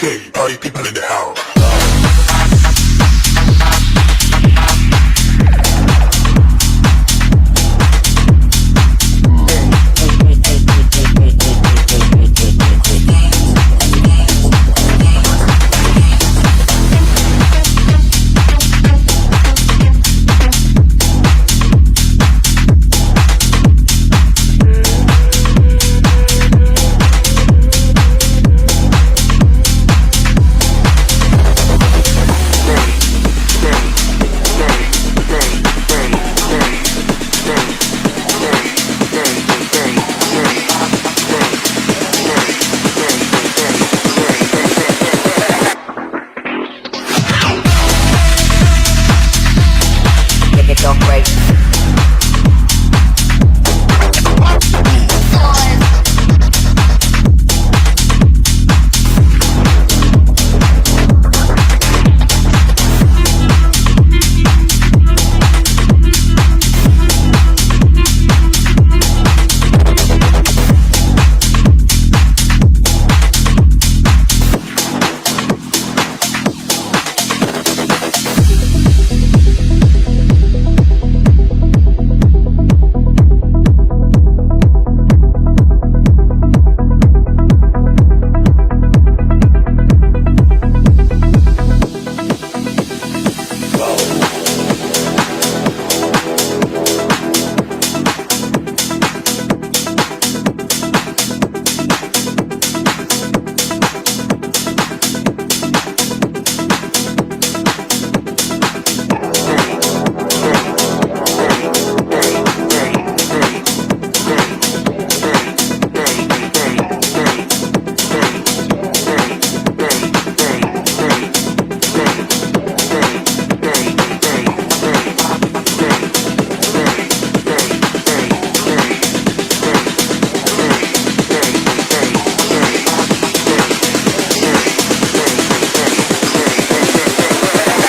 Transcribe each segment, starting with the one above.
Okay, party people in the house.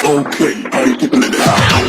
Okay, party people in the house.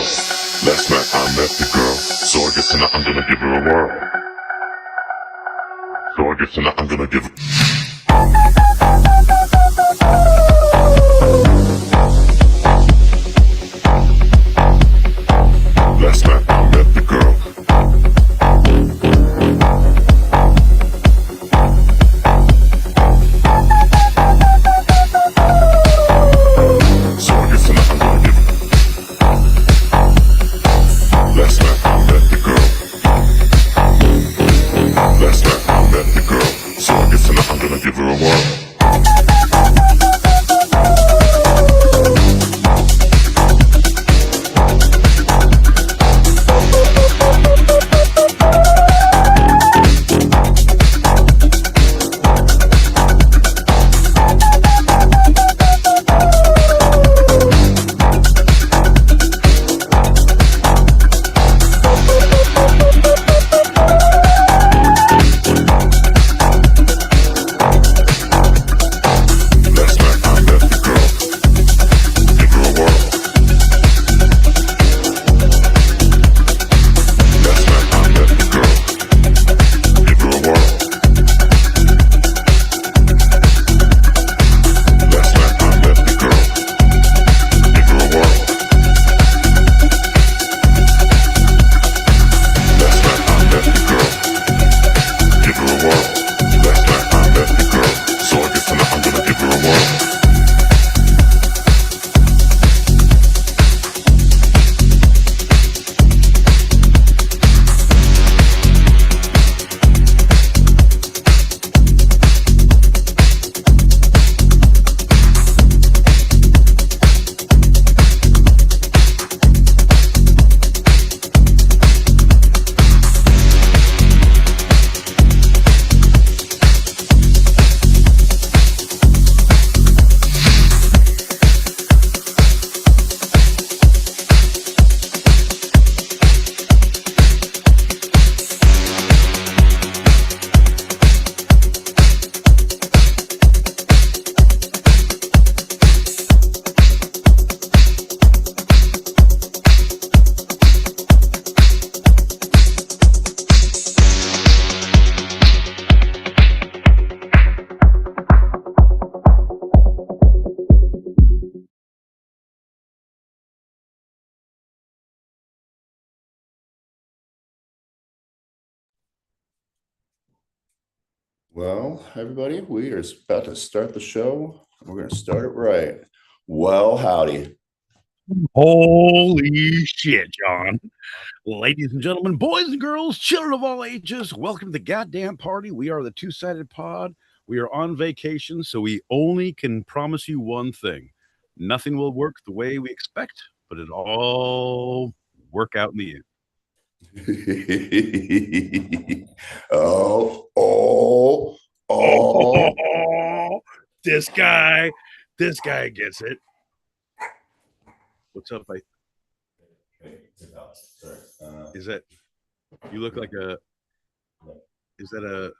Last night I met the girl, so I guess tonight I'm gonna give her a whirl. So I guess tonight I'm gonna give her. Last night I met the girl. So I guess tonight I'm gonna give her. Last night I met the girl. Last night I met the girl. So I guess tonight I'm gonna give her a whirl. Well, everybody, we are about to start the show. We're going to start it right. Well, howdy. Holy shit, John. Ladies and gentlemen, boys and girls, children of all ages, welcome to the goddamn party. We are the two-sided pod. We are on vacation, so we only can promise you one thing. Nothing will work the way we expect, but it all work out in the end. Oh. Oh, this guy gets it. What's up? Is that you look like a? Is that a?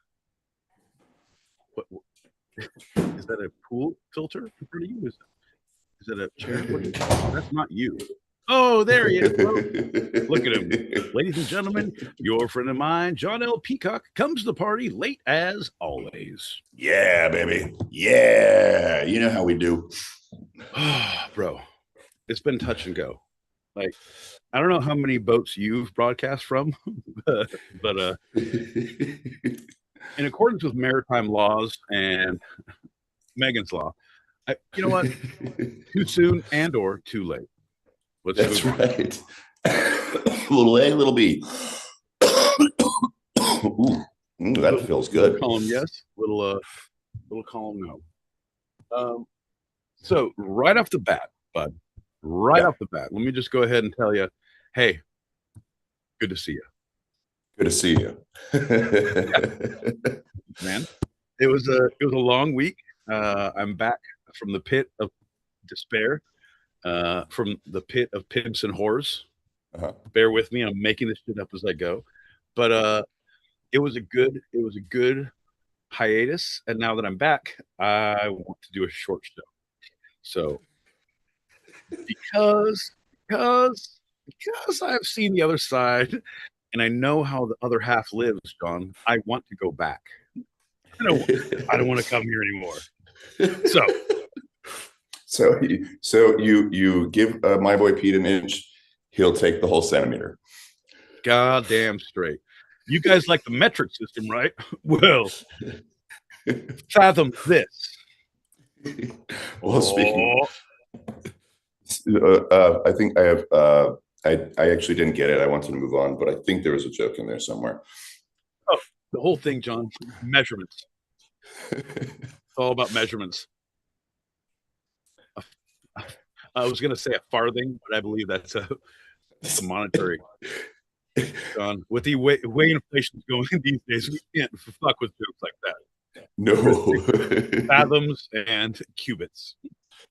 What? Is that a pool filter in front of you? Is that a chair? That's not you. Oh, there he is. Bro. Look at him. Ladies and gentlemen, your friend of mine, John L. Peacock, comes to the party late as always. Yeah, baby. Yeah. You know how we do. Bro, it's been touch and go. Like, I don't know how many boats you've broadcast from, but in accordance with maritime laws and Megan's law, you know what? Too soon and or too late. That's right. Little A, little B. Ooh, that feels good. Little column yes, little column no. So right off the bat, bud, off the bat, let me just go ahead and tell you, hey, good to see you. Good to see you. Man, it was a long week. I'm back from the pit of despair, from the pit of pimps and whores. Bear with me, I'm making this shit up as I go. But it was a good hiatus, and now that I'm back, I want to do a short show. So because because I've seen the other side and I know how the other half lives, John. I want to go back. I don't want to come here anymore. So you give my boy Pete an inch, he'll take the whole centimeter. Goddamn straight. You guys like the metric system, right? Well, fathom this. Well, speaking, I think I have. I actually didn't get it. I wanted to move on, but I think there was a joke in there somewhere. Oh, the whole thing, John. Measurements. It's all about measurements. I was going to say a farthing, but I believe that's a monetary. John, with the way inflation's going these days, we can't fuck with jokes like that. No. Fathoms and cubits.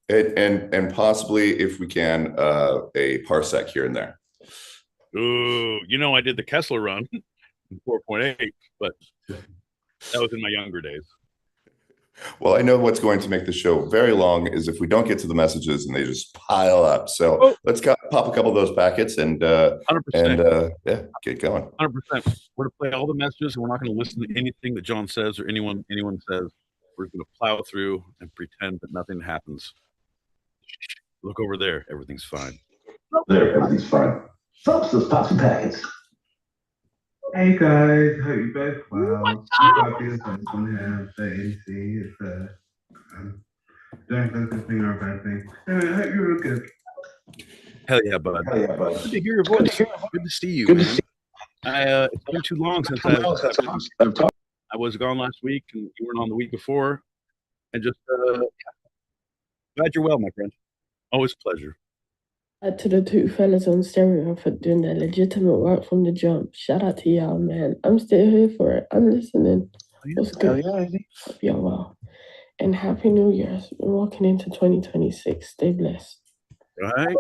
And possibly, if we can, a parsec here and there. Ooh, I did the Kessler run in 4.8, but that was in my younger days. Well, I know what's going to make the show very long is if we don't get to the messages and they just pile up. So let's pop a couple of those packets and 100%. Yeah, get going. 100%. We're gonna play all the messages, and we're not gonna listen to anything that John says or anyone says. We're gonna plow through and pretend that nothing happens. Look over there, everything's fine. Everything's fine. Folks, let's pop some packets. Hey guys, hope you both well. I'm happy as I on here. The AC is don't think this thing or a bad thing. Anyway, I hope you're all good. Hell yeah, bud. Hell yeah, bud. Good to hear your voice. Good to see you, man. It's been too long since I've talked. I was gone last week, and you weren't on the week before. And just glad you're well, my friend. Always a pleasure. To the two fellas on stereo for doing their legitimate work from the jump. Shout out to y'all, man. I'm still here for it. I'm listening. What's good? Hope y'all well. And Happy New Year. We're walking into 2026. Stay blessed. Right?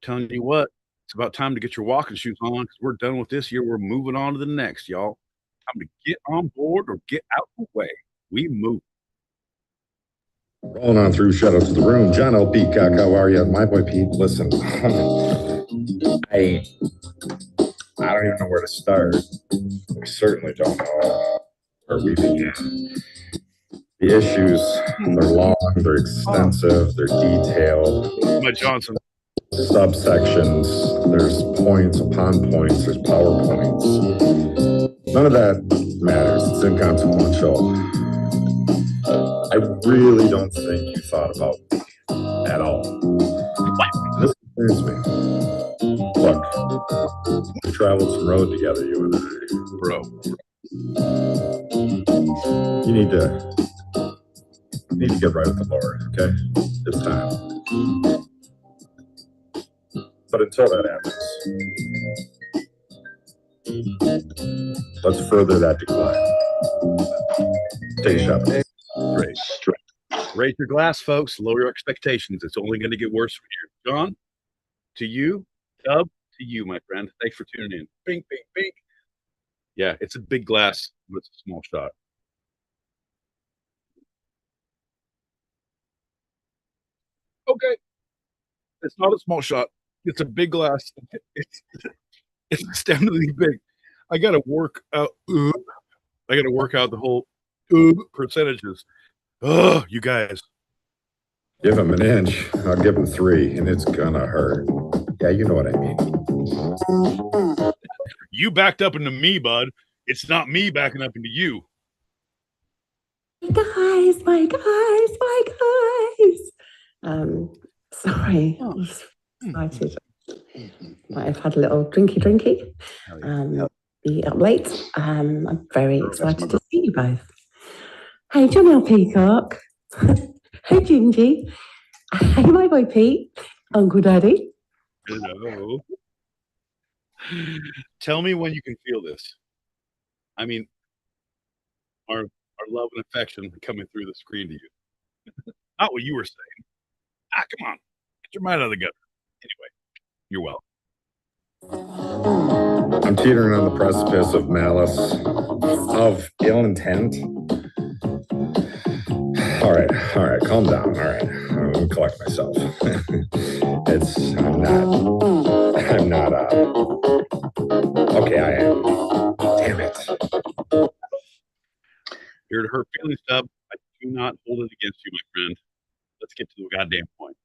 Telling you what, it's about time to get your walking shoes on because we're done with this year. We're moving on to the next, y'all. Time to get on board or get out of the way. We move. Rolling on through, shout out to the room. John L. Peacock, how are you? My boy Pete, listen, I don't even know where to start. I certainly don't know where we began. The issues, they're long, they're extensive, they're detailed. Mike Johnson. Subsections, there's points upon points, there's PowerPoints. None of that matters, it's inconsequential. I really don't think you thought about me at all. This concerns me. Look, we traveled some road together, you and I. Bro. You need to get right with the Lord, okay? It's time. But until that happens, let's further that decline. Take a shot. Raise your glass, folks. Lower your expectations. It's only going to get worse from here. John, to you. Dub, to you, my friend. Thanks for tuning in. Bing, bing, bing. Yeah, it's a big glass, but it's a small shot. Okay. It's not a small shot. It's a big glass. It's astoundingly big. I got to work out. I got to work out the whole percentages. Oh, you guys. Give him an inch. I'll give him 3, and it's gonna hurt. Yeah, you know what I mean. You backed up into me, bud. It's not me backing up into you. My guys. Sorry. I was excited. I've had a little drinky. Be up late. I'm very excited to see you both. Hey, John L. Peacock. Hey, Gingy. Hey, my boy Pete. Uncle Daddy. Hello. Tell me when you can feel this. I mean, our love and affection coming through the screen to you. Not what you were saying. Come on. Get your mind out of the gutter. Anyway, you're welcome. I'm teetering on the precipice of malice, of ill intent. All right, calm down. All right, I'm gonna collect myself. I'm not I'm not. Okay, I am. Damn it. Here to hurt feelings, Dub. I do not hold it against you, my friend. Let's get to the goddamn point.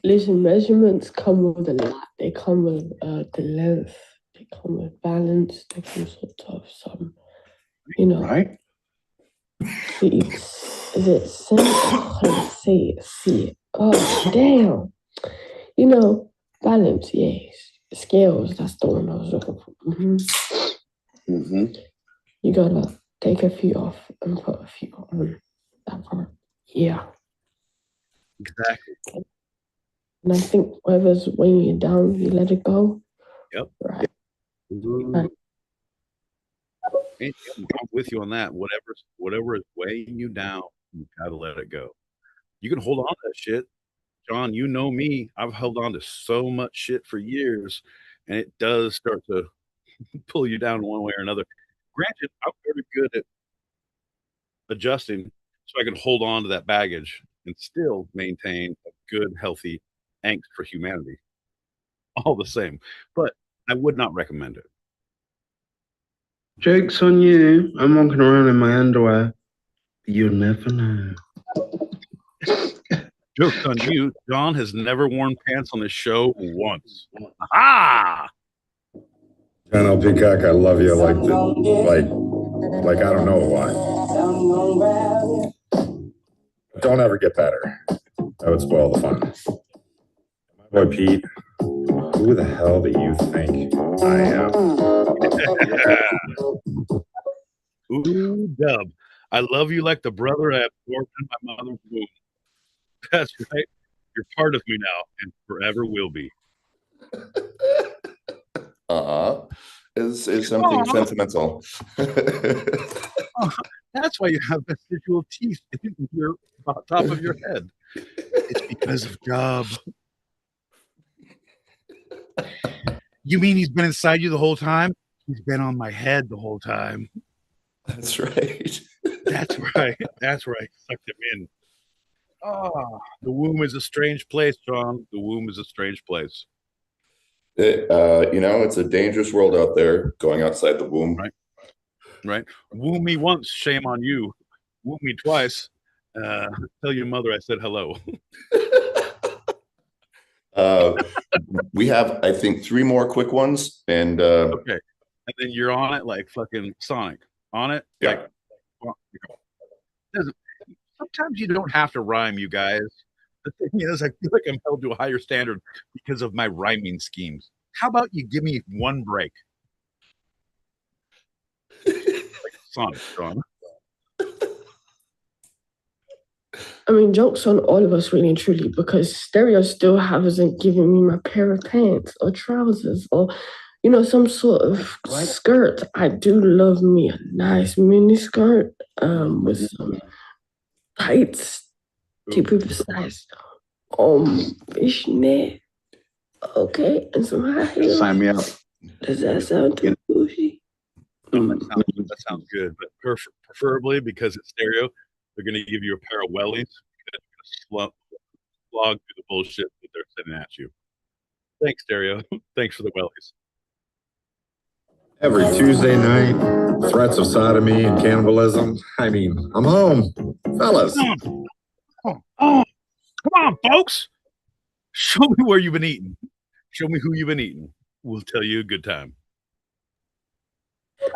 Listen, measurements come with a lot. They come with the length. They come with balance. They come sort of some, you know. Right? Is it simple? How to say it? See it. Oh, damn. You know, balance, yes. Scales, that's the one I was looking for. You gotta take a few off and put a few on that part. Yeah. Exactly. And I think whatever's weighing you down, you let it go. Yep. Right. Right. I'm with you on that. Whatever is weighing you down, you gotta let it go. You can hold on to that shit. John, you know me. I've held on to so much shit for years, and it does start to pull you down one way or another. Granted, I'm very good at adjusting so I can hold on to that baggage and still maintain a good, healthy angst for humanity. All the same. But I would not recommend it. Joke's on you. I'm walking around in my underwear. You'll never know. Joke's on you. John has never worn pants on this show once. Ah! John L. Peacock, I love you like I don't know why. Don't ever get better. That would spoil the fun. My boy Pete, who the hell do you think I am? Ooh, Dub. I love you like the brother I absorbed in my mother's womb. That's right. You're part of me now and forever will be. Is something sentimental. That's why you have vestigial teeth in your top of your head. It's because of Dub. You mean he's been inside you the whole time? He's been on my head the whole time. That's right. That's right. That's right. Sucked him in. Oh, the womb is a strange place, John. The womb is a strange place. It's a dangerous world out there going outside the womb. Right. Womb me once, shame on you. Womb me twice. Tell your mother I said hello. We have, I think, 3 more quick ones, and okay, and then you're on it like fucking Sonic. On it, yeah. Sometimes you don't have to rhyme, you guys. The thing is, I feel like I'm held to a higher standard because of my rhyming schemes. How about you give me one break? Like Sonic, John. I mean, jokes on all of us, really and truly, because Stereo still hasn't given me my pair of pants or trousers or, some sort of skirt. I do love me a nice mini skirt with some tights, deep size, fishnet, okay, and some high heels. Sign me up. Does that sound too bougie? That sounds good, but preferably because it's Stereo, they're going to give you a pair of wellies. You're going to slog through the bullshit that they're sending at you. Thanks, Stereo. Thanks for the wellies. Every Tuesday night, threats of sodomy and cannibalism. I mean, I'm home. Fellas. Come on, folks. Show me where you've been eating. Show me who you've been eating. We'll tell you a good time.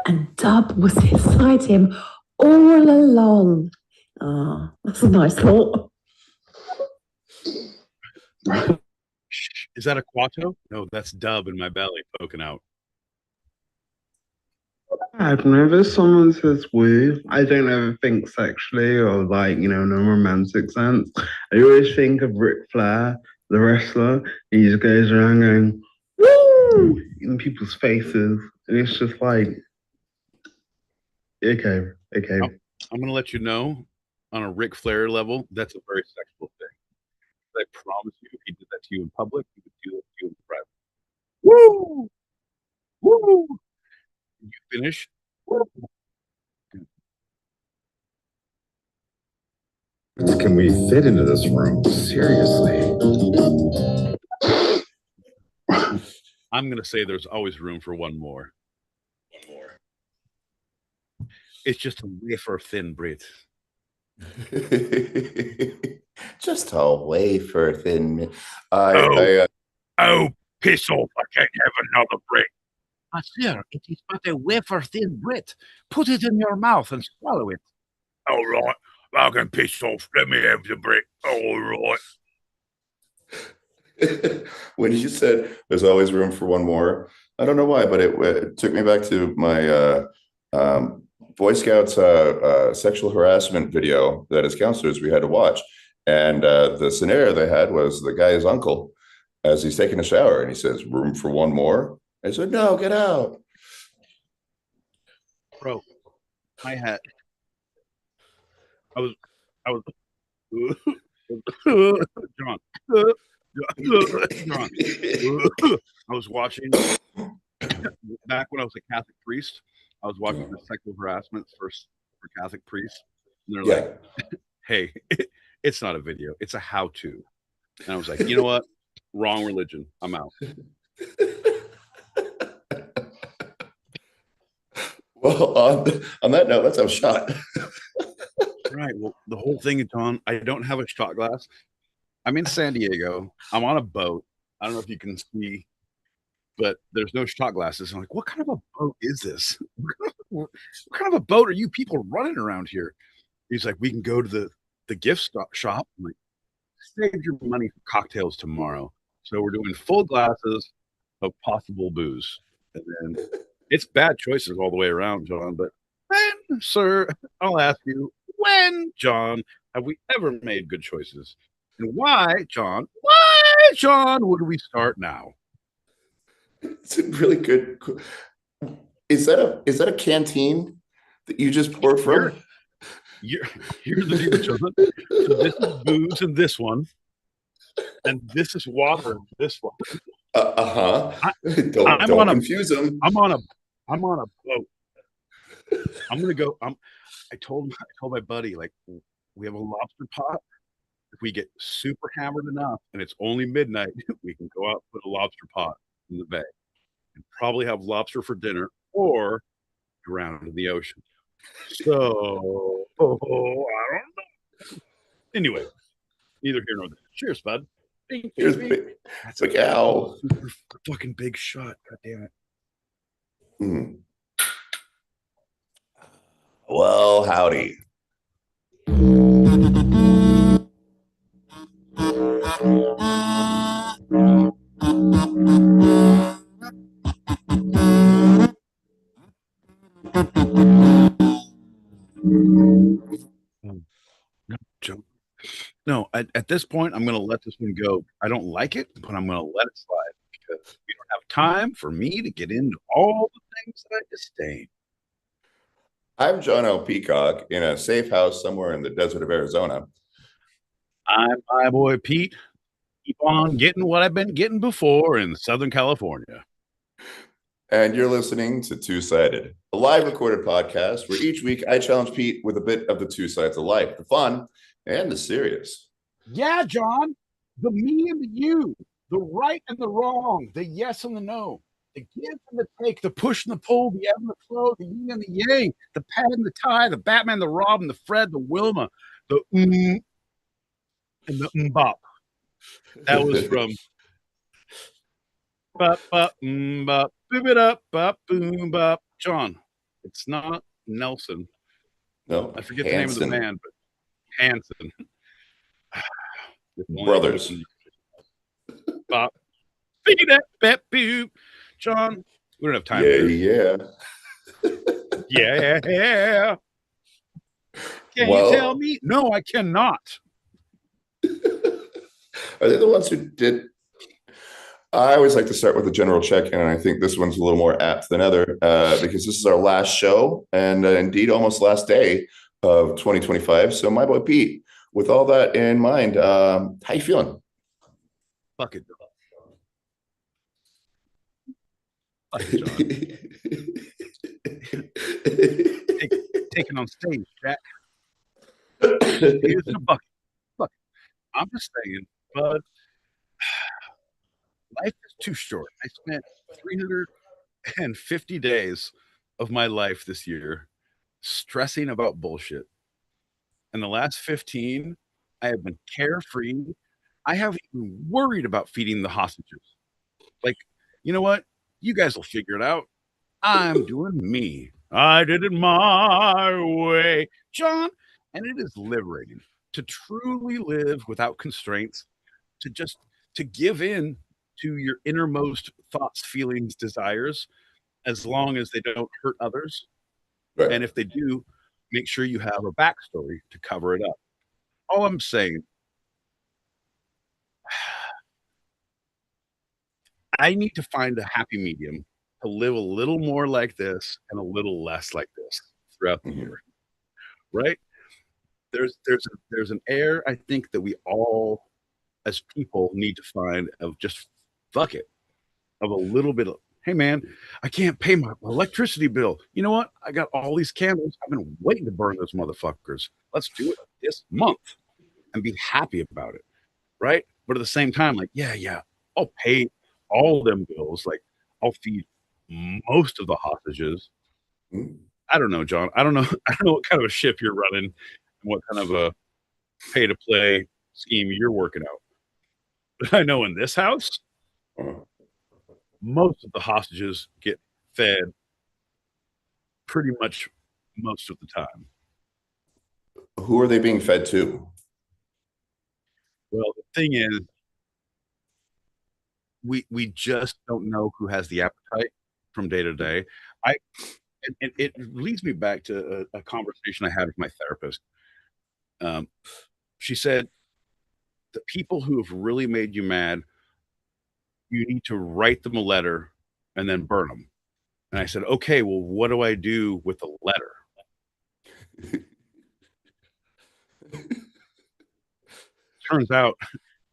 And Dub was beside him all along. Oh, that's a nice thought. Is that a Quato? No, that's Dub in my belly poking out. Whenever someone says woo, I don't ever think sexually or in a romantic sense. I always think of Ric Flair, the wrestler. He just goes around going, woo, in people's faces. And it's just like, okay. I'm going to let you know, on a Ric Flair level, that's a very sexual thing. I promise you, if he did that to you in public, he would do that to you in private. Woo! Woo! You finish? Can we fit into this room? Seriously. I'm gonna say there's always room for one more. It's just a wafer thin Brit. Just a wafer thin. Oh, piss off! I can't have another Brit. Sir, it is but a wafer thin Brit. Put it in your mouth and swallow it. All right, I can piss off. Let me have the Brit. All right. When you said there's always room for one more, I don't know why, but it took me back to my Boy Scouts sexual harassment video that as counselors we had to watch. And the scenario they had was the guy's uncle as he's taking a shower and he says, "Room for one more?" I said, "No, get out." Bro, I was John. John. I was watching back when I was a Catholic priest. I was watching the sexual harassment for Catholic priests, and they're like, "Hey, it's not a video; it's a how-to." And I was like, "You know what? Wrong religion. I'm out." Well, on that note, let's have a shot. Right. Well, the whole thing, John, I don't have a shot glass. I'm in San Diego. I'm on a boat. I don't know if you can see, but there's no shot glasses. I'm like, what kind of a boat is this? What kind of a boat are you people running around here? He's like, we can go to the gift shop. I'm like, save your money for cocktails tomorrow. So we're doing full glasses of possible booze. And then it's bad choices all the way around, John. But when, sir, I'll ask you, when, John, have we ever made good choices? And why, John, would we start now? It's a really good. Is that a canteen that you just poured from? Here's the deal, John. So this is booze in this one, and this is water in this one. Don't confuse them. I'm on a boat. I'm gonna go. I told my buddy, like, we have a lobster pot. If we get super hammered enough and it's only midnight, we can go out and put a lobster pot in the bay and probably have lobster for dinner or drown in the ocean. So, I don't know. Anyway, neither here nor there. Cheers, bud. Cheers, that's like ow. Super fucking big shot. God damn it. Well, howdy. No, at this point, I'm going to let this one go. I don't like it, but I'm going to let it slide because we don't have time for me to get into all the things that I disdain. I'm John L. Peacock in a safe house somewhere in the desert of Arizona. I'm my boy Pete. Keep on getting what I've been getting before in Southern California. And you're listening to Two Sided, a live recorded podcast where each week I challenge Pete with a bit of the two sides of life, the fun and the serious. Yeah, John. The me and the you, the right and the wrong, the yes and the no, the give and the take, the push and the pull, the ebb and the flow, the yin and the yang, the pat and the tie, the Batman, the Robin, the Fred, the Wilma, the and the bop. That was from bop bop bop boop it up bop boom bop. John, it's not Nelson. No, I forget Hanson. the name of the band, but Hanson. Brothers. Bop. John, we don't have time. Yeah. Yeah. Can you tell me? No, I cannot. Are they the ones who did? I always like to start with a general check, and I think this one's a little more apt than other because this is our last show and indeed almost last day of 2025. So my boy Pete, with all that in mind, how you feeling? Fuck it, John. Taken on stage, Jack. Here's the bucket. Look, I'm just saying, bud. Life is too short. I spent 350 days of my life this year stressing about bullshit. And the last 15, I have been carefree. I haven't even worried about feeding the hostages. Like, you know what? You guys will figure it out. I'm doing me. I did it my way, John. And it is liberating to truly live without constraints, to give in to your innermost thoughts, feelings, desires, as long as they don't hurt others. Right. And if they do, make sure you have a backstory to cover it up. All I'm saying, I need to find a happy medium to live a little more like this and a little less like this throughout the year, right? There's an air, I think, that we all as people need to find of just fuck it, of a little bit of, hey man, I can't pay my electricity bill. You know what? I got all these candles. I've been waiting to burn those motherfuckers. Let's do it this month and be happy about it, right? But at the same time, like, yeah, I'll pay all them bills. Like, I'll feed most of the hostages. I don't know, John. I don't know. I don't know what kind of a ship you're running and what kind of a pay to play scheme you're working out. But I know in this house, most of the hostages get fed pretty much most of the time. Who are they being fed to? Well, the thing is, we just don't know who has the appetite from day to day. It leads me back to a conversation I had with my therapist. She said, the people who have really made you mad, you need to write them a letter and then burn them. And I said, okay, well, what do I do with the letter? Turns out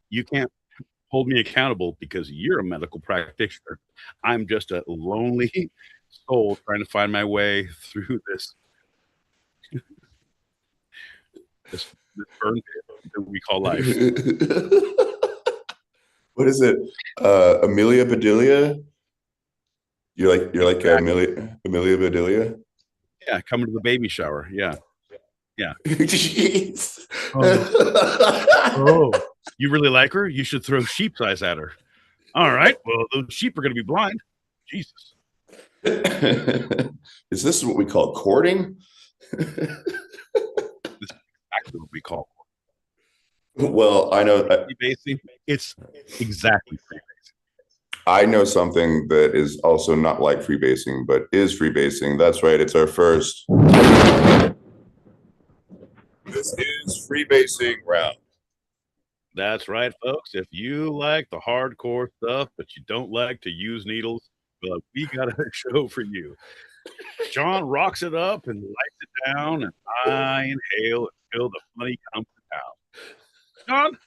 you can't hold me accountable because you're a medical practitioner. I'm just a lonely soul trying to find my way through this burn pit that we call life. What is it? Amelia Bedelia? You're like Exactly. Amelia Bedelia? Yeah, coming to the baby shower. Yeah. Jeez. Oh, you really like her? You should throw sheep's eyes at her. All right. Well, those sheep are going to be blind. Jesus. Is this what we call courting? This is exactly what we call Well, I know freebasing. It's exactly freebasing. I know something that is also not like freebasing, but is freebasing. That's right. It's our first. This is freebasing round. That's right, folks. If you like the hardcore stuff, but you don't like to use needles, well, we got a show for you. John rocks it up and lights it down, and I inhale and feel the money come to town. John,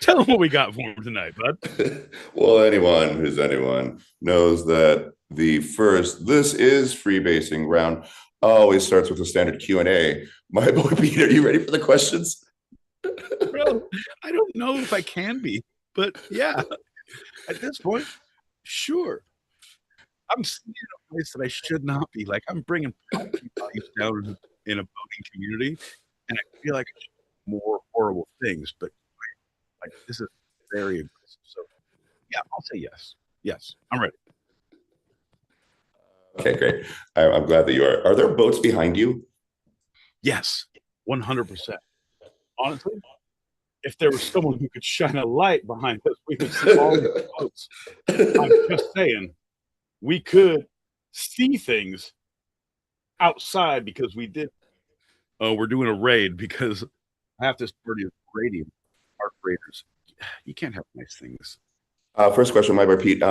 tell them what we got for him tonight, bud. Well, anyone knows that this is freebasing round always starts with a standard Q&A. My boy Pete, are you ready for the questions? Bro, I don't know if I can be, but yeah, at this point, sure. I'm seeing a place that I should not be. Like, I'm bringing property values down in a voting community, and I feel like I should do more horrible things, but like this is very aggressive. So yeah, I'll say yes. Yes, I'm ready. Okay, great. I'm glad that you are. Are there boats behind you? Yes, 100%. Honestly, if there was someone who could shine a light behind us, we would see all the boats. I'm just saying, we could see things outside because we did. We're doing a raid because half this party is raiding our raiders. You can't have nice things. First question, my boy Pete.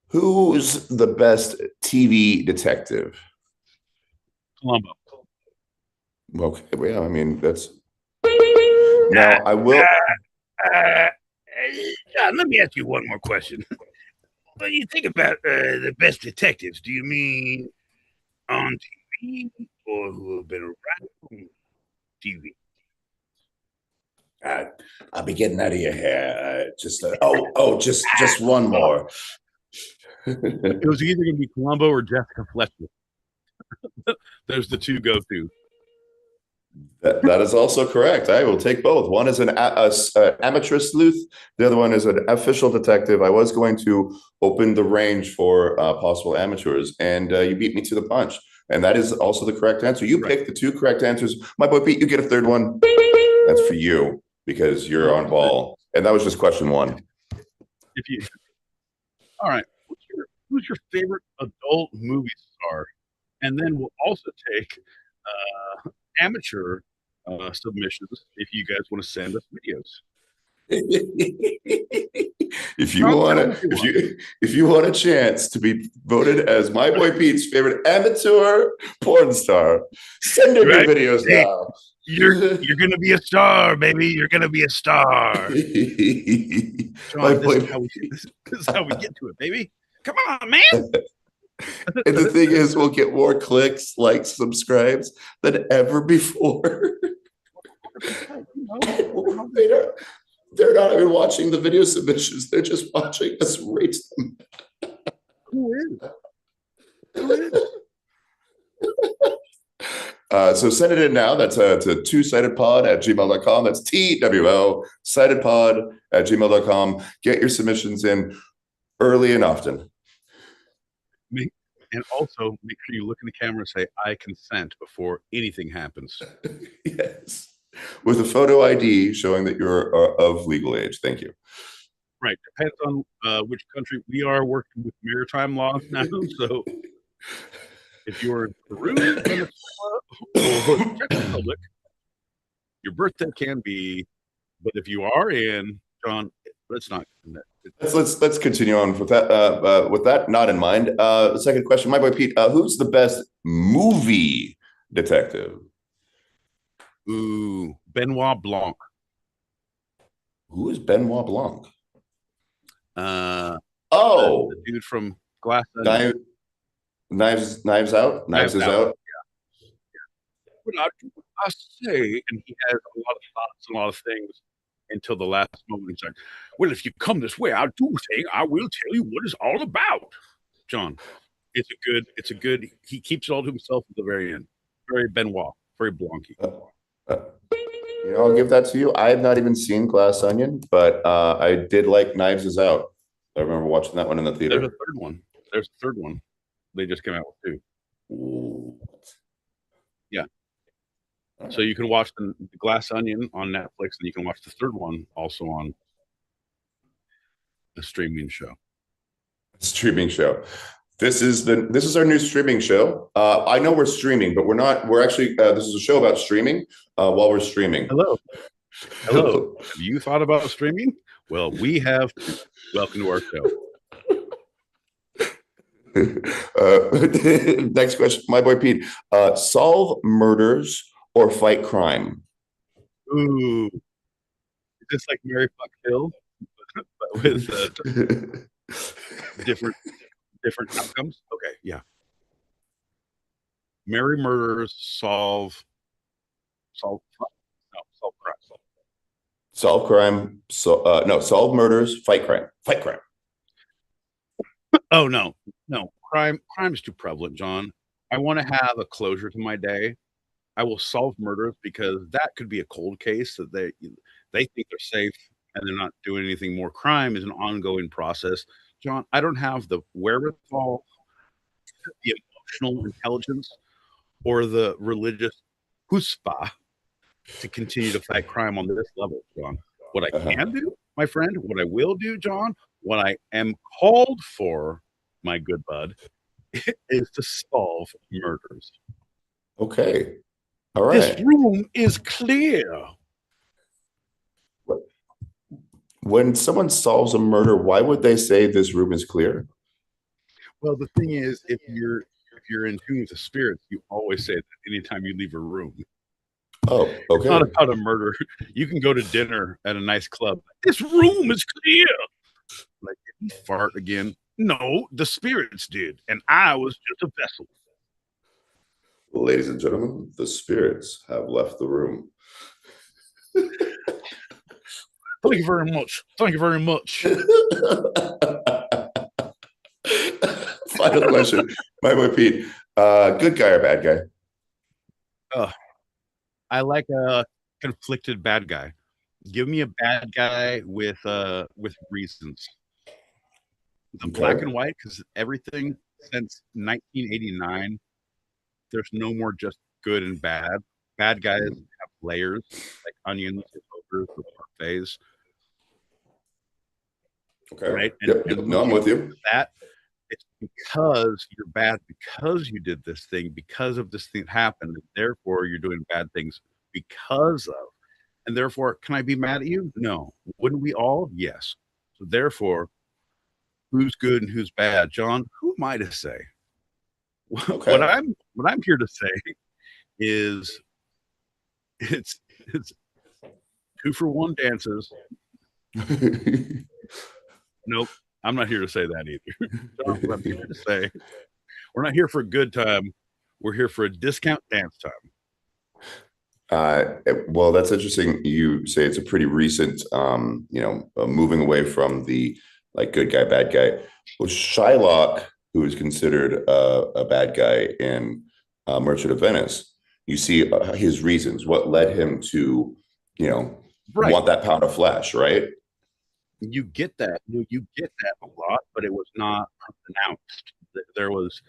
Who's the best TV detective? Columbo. Okay, well, yeah, I mean, that's... Now, I will... John, let me ask you one more question. When you think about the best detectives, do you mean on TV or who have been around TV? I'll be getting out of your hair. Just one more. It was either going to be Columbo or Jessica Fletcher. There's the two go-to. That is also correct. I will take both. One is an amateur sleuth. The other one is an official detective. I was going to open the range for possible amateurs, and you beat me to the punch. And that is also the correct answer. You picked the two correct answers. My boy Pete, you get a third one. That's for you because you're on ball. And that was just question one. All right. Who's your favorite adult movie star? And then we'll also take amateur submissions if you guys want to send us videos. If you want a chance to be voted as my boy Pete's favorite amateur porn star, send in your videos now. You're gonna be a star, baby. You're gonna be a star. John, this is how we get to it, baby. Come on, man. And the thing is, we'll get more clicks, likes, subscribes than ever before. They're not even watching the video submissions. They're just watching us rate them. Who is? So send it in now. That's to twosidedpod@gmail.com. That's TWO sidedpod@gmail.com. Get your submissions in early and often. And also make sure you look in the camera and say, I consent before anything happens. Yes. With a photo ID showing that you're of legal age. Thank you. Right. Depends on which country. We are working with maritime laws now. So if you're in Peru, Venezuela, or Czech Republic, your birthday can be. But if you are in, John, let's not. Let's continue on with that. With that not in mind, the second question, my boy Pete, who's the best movie detective? Ooh, Benoit Blanc. Who is Benoit Blanc? The dude from Glass Onion. Knives Out. Knives is out. Yeah. But I say, and he has a lot of thoughts and a lot of things until the last moment. He's like, "Well, if you come this way, I'll do a thing. I will tell you what it's all about." John, it's a good. He keeps it all to himself at the very end. Very Benoit, very Blancy. I'll give that to you. I have not even seen Glass Onion, but I did like Knives is Out. I remember watching that one in the theater. There's a third one. They just came out with two. Ooh. Yeah. So you can watch the Glass Onion on Netflix, and you can watch the third one also on the streaming show. Streaming show. This is our new streaming show. I know we're streaming, but we're not. We're actually. This is a show about streaming while we're streaming. Hello. Have you thought about streaming? Well, we have. Welcome to our show. Next question, my boy Pete. Solve murders or fight crime? Ooh, is this like Mary Fuck Kill, but with different outcomes? Okay, yeah. Marry murderers, solve crime. Solve crime. Solve murders, fight crime. Fight crime. Oh no. Crime is too prevalent, John. I want to have a closure to my day. I will solve murders because that could be a cold case that they think they're safe and they're not doing anything more. Crime is an ongoing process. John, I don't have the wherewithal, the emotional intelligence, or the religious chutzpah to continue to fight crime on this level, John. What I can do, my friend, what I will do, John, what I am called for, my good bud, is to solve murders. Okay. All right. This room is clear. When someone solves a murder, why would they say this room is clear? Well, the thing is, if you're in tune with the spirits, you always say that anytime you leave a room. Oh, okay. It's not about a murder. You can go to dinner at a nice club. This room is clear. Like, did he fart again? No, the spirits did, and I was just a vessel. Ladies and gentlemen, the spirits have left the room. Thank you very much. Thank you very much. Final question. My boy Pete. Good guy or bad guy? I like a conflicted bad guy. Give me a bad guy with reasons. The black and white, because everything since 1989, there's no more just good and bad. Bad guys have layers like onions or ogres or parfaits. Okay. Right? Yep. No, I'm with you. That it's because you're bad because you did this thing, because of this thing that happened, and therefore you're doing bad things because of. And therefore, can I be mad at you? No. Wouldn't we all? Yes. So therefore, who's good and who's bad? John, who am I to say? Okay. What I'm here to say is it's 2-for-1 dances. Nope. I'm not here to say that either. John, what I'm here to say, we're not here for a good time. We're here for a discount dance time. Well, that's interesting. You say it's a pretty recent, moving away from the like good guy, bad guy. Well, Shylock, who is considered a bad guy in Merchant of Venice, you see his reasons, what led him to, want that pound of flesh, right? You get that. You get that a lot, but it was not pronounced. There was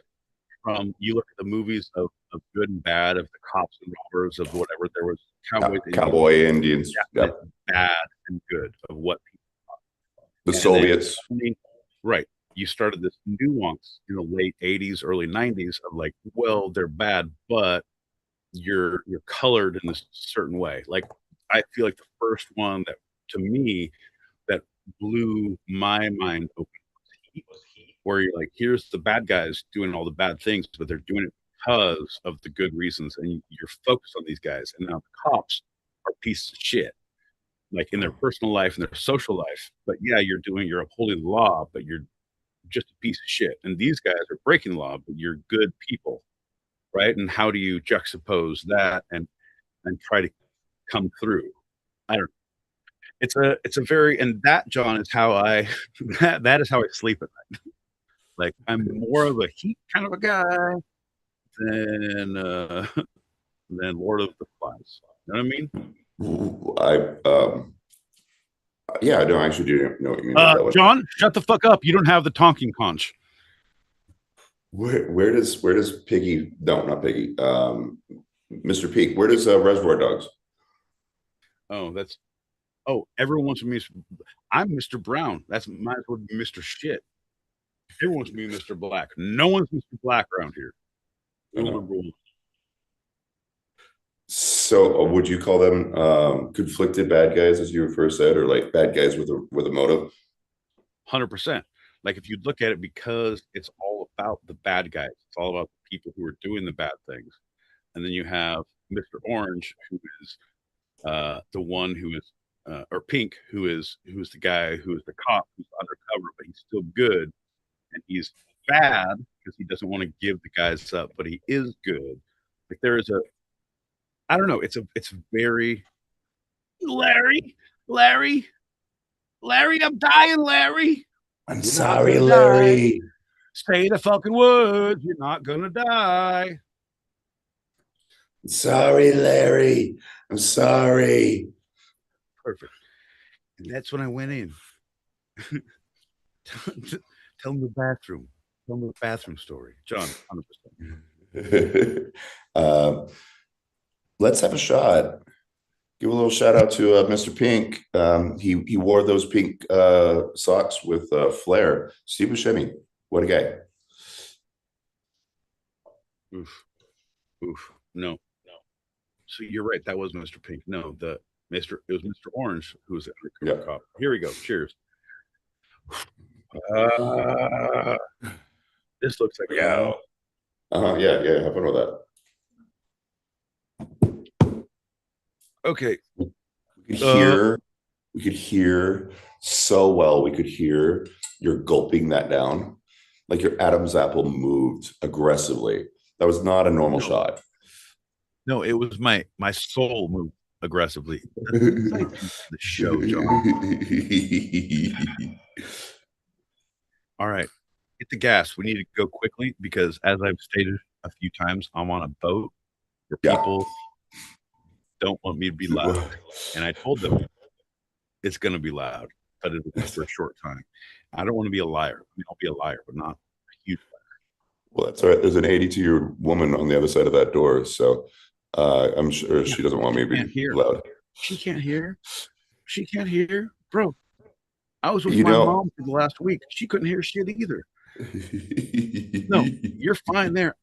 you look at the movies of good and bad, of the cops and robbers, of whatever. There was cowboy Indians, bad and good of what people thought. The Soviets, right? You started this nuance in the late '80s, early '90s of like, well, they're bad, but you're colored in this certain way. Like, I feel like the first one that, to me, that blew my mind open was Heat, where you're like, here's the bad guys doing all the bad things, but they're doing it because of the good reasons, and you're focused on these guys. And now the cops are pieces of shit, like in their personal life and their social life. But yeah, you're upholding the law, but you're just a piece of shit. And these guys are breaking the law, but you're good people, right? And how do you juxtapose that and try to come through? I don't know. It's a very, and that, John, is how I that is how I sleep at night. Like, I'm more of a Heat kind of a guy than Lord of the Flies. You know what I mean? Yeah, no, I actually do know what you mean. John, shut the fuck up. You don't have the talking conch. Where does Piggy? No, not Piggy. Mr. Peak. Where does Reservoir Dogs? Everyone wants me. I'm Mr. Brown. That's might as well be Mr. Shit. Everyone wants to be Mr. Black. No one's Mr. Black around here. So, would you call them conflicted bad guys, as you first said, or like bad guys with a motive? 100%. Like, if you look at it, because it's all about the bad guys. It's all about the people who are doing the bad things. And then you have Mr. Orange, who is the one who is, or Pink, who's the guy who is the cop who's undercover, but he's still good, and he's bad because he doesn't want to give the guys up, but he is good. Like, there is I don't know. It's very Larry, I'm dying, Larry. I'm sorry, Larry. Say the fucking words. You're not gonna die. Sorry, Larry. I'm sorry. Perfect. And that's when I went in. Tell me the bathroom. Tell me the bathroom story, John. 100%. Let's have a shot. Give a little shout out to Mr. Pink. He wore those pink socks with flair. Steve Buscemi, what a guy. Oof. No. So you're right. That was Mr. Pink. No, it was Mr. Orange who was the undercover cop. Here we go. Cheers. This looks like Yeah. Yeah. Have fun with that. Okay. We could hear so well. We could hear you're gulping that down. Like your Adam's apple moved aggressively. That was not a normal shot. No, it was my soul moved. aggressively. That's what I do for the show, John. All right, hit the gas. We need to go quickly because, as I've stated a few times, I'm on a boat where Yeah. people don't want me to be loud, and I told them it's going to be loud, but it'll be for a short time. I don't want to be a liar. I mean, I'll be a liar, but not a huge liar. Well, that's all right. There's an 82-year woman on the other side of that door, so I'm sure she doesn't want me to be loud. She can't hear. She can't hear, bro. I was with You my know- mom for the last week. She couldn't hear shit either. No, you're fine there.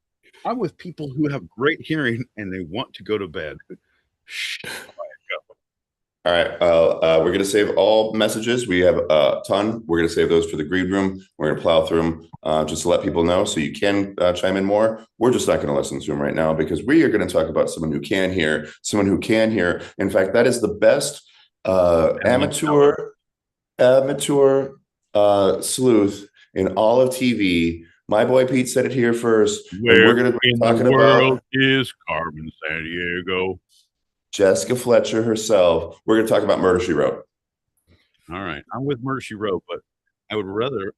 I'm with people who have great hearing and they want to go to bed. Shh. All right, we're going to save all messages. We have a ton. We're going to save those for the green room. We're going to plow through them just to let people know so you can chime in more. We're just not going to listen to them right now because we are going to talk about someone who can hear, someone who can hear. In fact, that is the best amateur sleuth in all of TV. My boy Pete said it here first. Where and we're going to be in talking the world about is Carmen Sandiego? Jessica Fletcher herself. We're going to talk about Murder, She Wrote. All right, I'm with Murder, She Wrote, but I would rather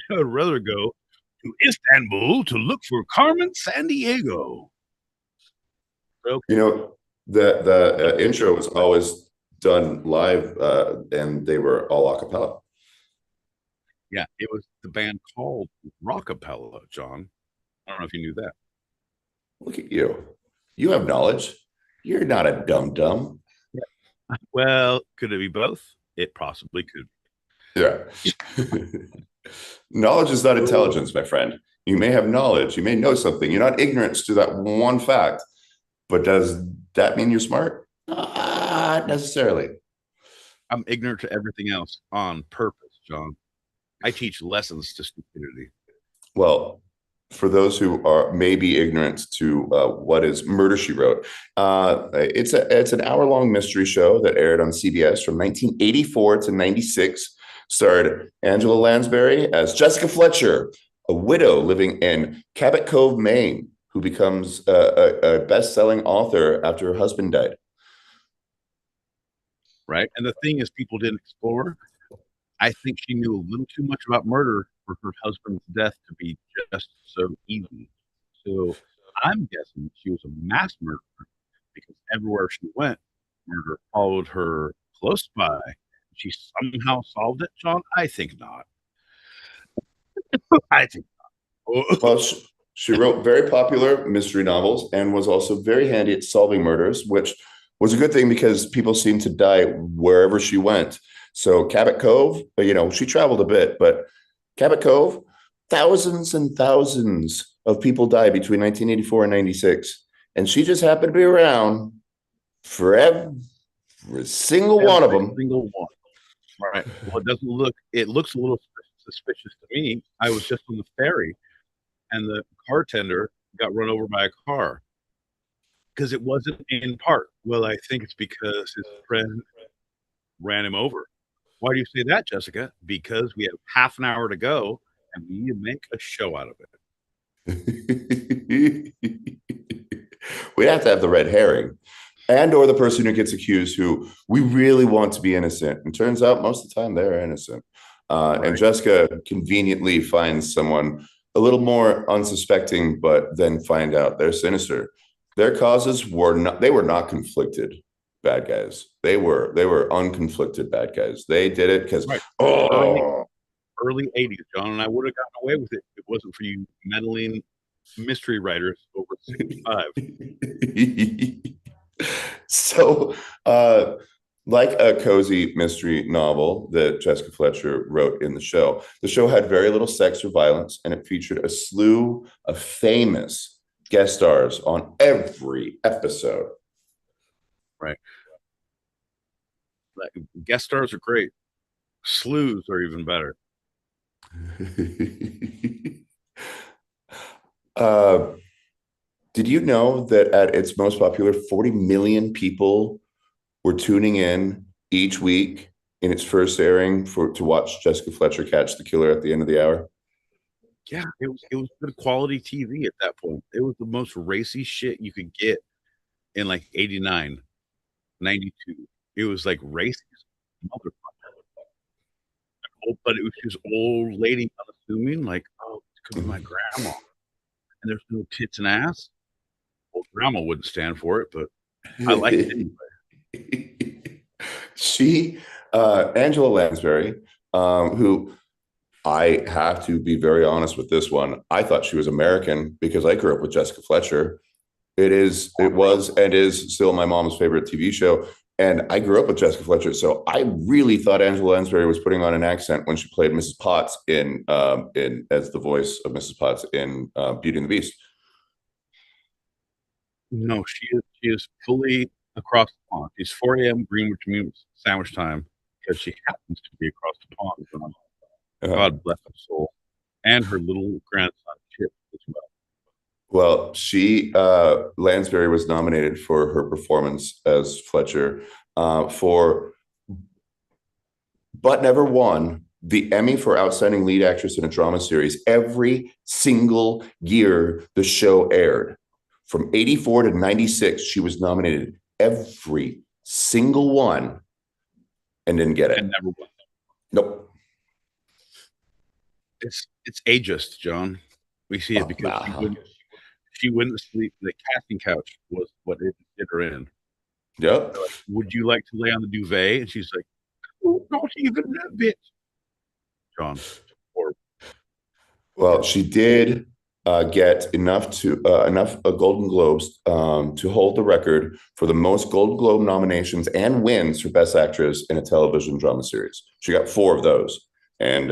go to Istanbul to look for Carmen Sandiego. Okay. You know, the intro was always done live, and they were all a cappella. Yeah, it was the band called Rockapella, John. I don't know if you knew that. Look at you. You have knowledge. You're not a dum-dum. Well, could it be both? It possibly could. Yeah. Knowledge is not intelligence, my friend. You may have knowledge. You may know something. You're not ignorant to that one fact. But does that mean you're smart? Not necessarily. I'm ignorant to everything else on purpose, John. I teach lessons to stupidity. Well, for those who are maybe ignorant to what is Murder, She Wrote, it's an hour-long mystery show that aired on CBS from 1984 to 96, starred Angela Lansbury as Jessica Fletcher, a widow living in Cabot Cove, Maine, who becomes a best-selling author after her husband died. Right? And the thing is, people didn't explore. I think she knew a little too much about murder for her husband's death to be just so easy. So I'm guessing she was a mass murderer because everywhere she went, murder followed her close by. She somehow solved it, John? I think not. I think not. Well, she wrote very popular mystery novels and was also very handy at solving murders, which was a good thing because people seemed to die wherever she went. So Cabot Cove, she traveled a bit, but Cabot Cove, thousands and thousands of people died between 1984 and 96. And she just happened to be around for every single one of them. Single one. Right. Well, it looks a little suspicious to me. I was just on the ferry and the car tender got run over by a car because it wasn't in park. Well, I think it's because his friend ran him over. Why do you say that, Jessica? Because we have half an hour to go and we need to make a show out of it. We have to have the red herring and or the person who gets accused who we really want to be innocent. And turns out most of the time they're innocent. Right. And Jessica conveniently finds someone a little more unsuspecting, but then find out they're sinister. Their causes were not conflicted bad guys. They were unconflicted bad guys. They did it because early 80s, John, and I would have gotten away with it if it wasn't for you meddling mystery writers over 65. So, like a cozy mystery novel that Jessica Fletcher wrote in the show had very little sex or violence, and it featured a slew of famous guest stars on every episode. Right. Guest stars are great. Slews are even better. Did you know that at its most popular, 40 million people were tuning in each week in its first airing to watch Jessica Fletcher catch the killer at the end of the hour? Yeah, it was good quality TV at that point. It was the most racy shit you could get in like 89. 92. It was like racist motherfucker. But it was this old lady unassuming, like, oh, it could be my grandma. And there's no tits and ass. Well, grandma wouldn't stand for it, but I like it anyway. She, Angela Lansbury, who I have to be very honest with this one. I thought she was American because I grew up with Jessica Fletcher. It was, and is still my mom's favorite TV show. And I grew up with Jessica Fletcher, so I really thought Angela Lansbury was putting on an accent when she played Mrs. Potts in as the voice of Mrs. Potts in Beauty and the Beast. No, she is fully across the pond. She's 4 a.m. Greenwich Mean sandwich time because she happens to be across the pond. God bless her soul, and her little grandson Chip as well. Well, she Lansbury was nominated for her performance as Fletcher but never won the Emmy for Outstanding Lead Actress in a Drama Series every single year the show aired. From 84 to 96, she was nominated every single one and didn't get it. And never won. Nope. It's ageist, John. We see it because she wouldn't sleep. The casting couch was what it did her in. Yep. Like, would you like to lay on the duvet? And she's like, oh, not even a bit. John. Well, she did get enough Golden Globes to hold the record for the most Golden Globe nominations and wins for Best Actress in a television drama series. She got 4 of those and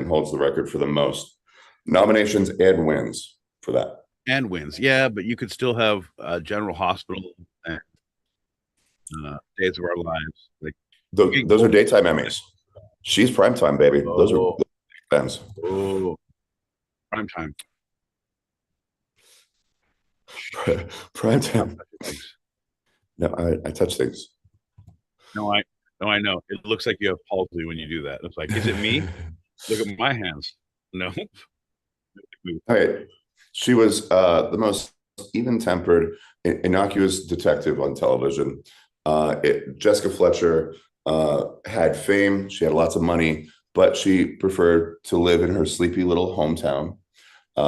holds the record for the most nominations and wins for that. And wins, yeah, but you could still have General Hospital and Days of Our Lives. Like those are daytime Emmys. She's primetime, baby. Those are fans. Oh, primetime. Primetime. No, I touch things. No, I know. It looks like you have palsy when you do that. It's like, is it me? Look at my hands. No. Okay. She was the most even-tempered, innocuous detective on television. Jessica Fletcher had fame. She had lots of money, but she preferred to live in her sleepy little hometown